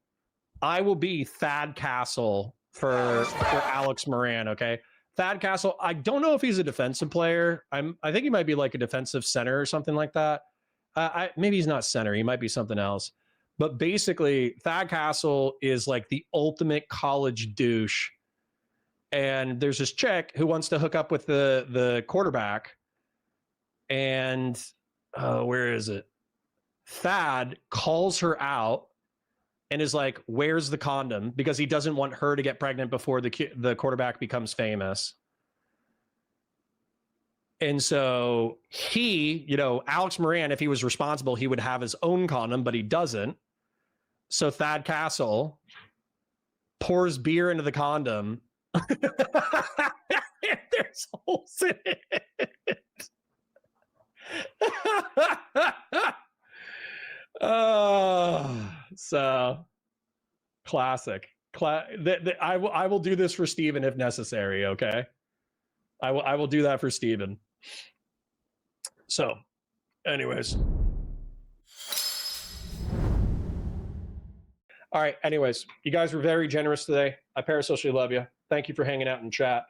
Thad Castle for Alex Moran. Okay. Thad Castle, I don't know if he's a defensive player. I think he might be like a defensive center or something like that. Maybe he's not center. He might be something else. But basically, Thad Castle is like the ultimate college douche. And there's this chick who wants to hook up with the quarterback. And where is it? Thad calls her out and is like, where's the condom? Because he doesn't want her to get pregnant before the quarterback becomes famous. And so he, Alex Moran, if he was responsible, he would have his own condom, but he doesn't. So Thad Castle pours beer into the condom. There's holes in it. So classic. I will do this for Steven if necessary. Okay. I will do that for Steven. So anyways. All right. Anyways, you guys were very generous today. I parasocially love you. Thank you for hanging out in chat.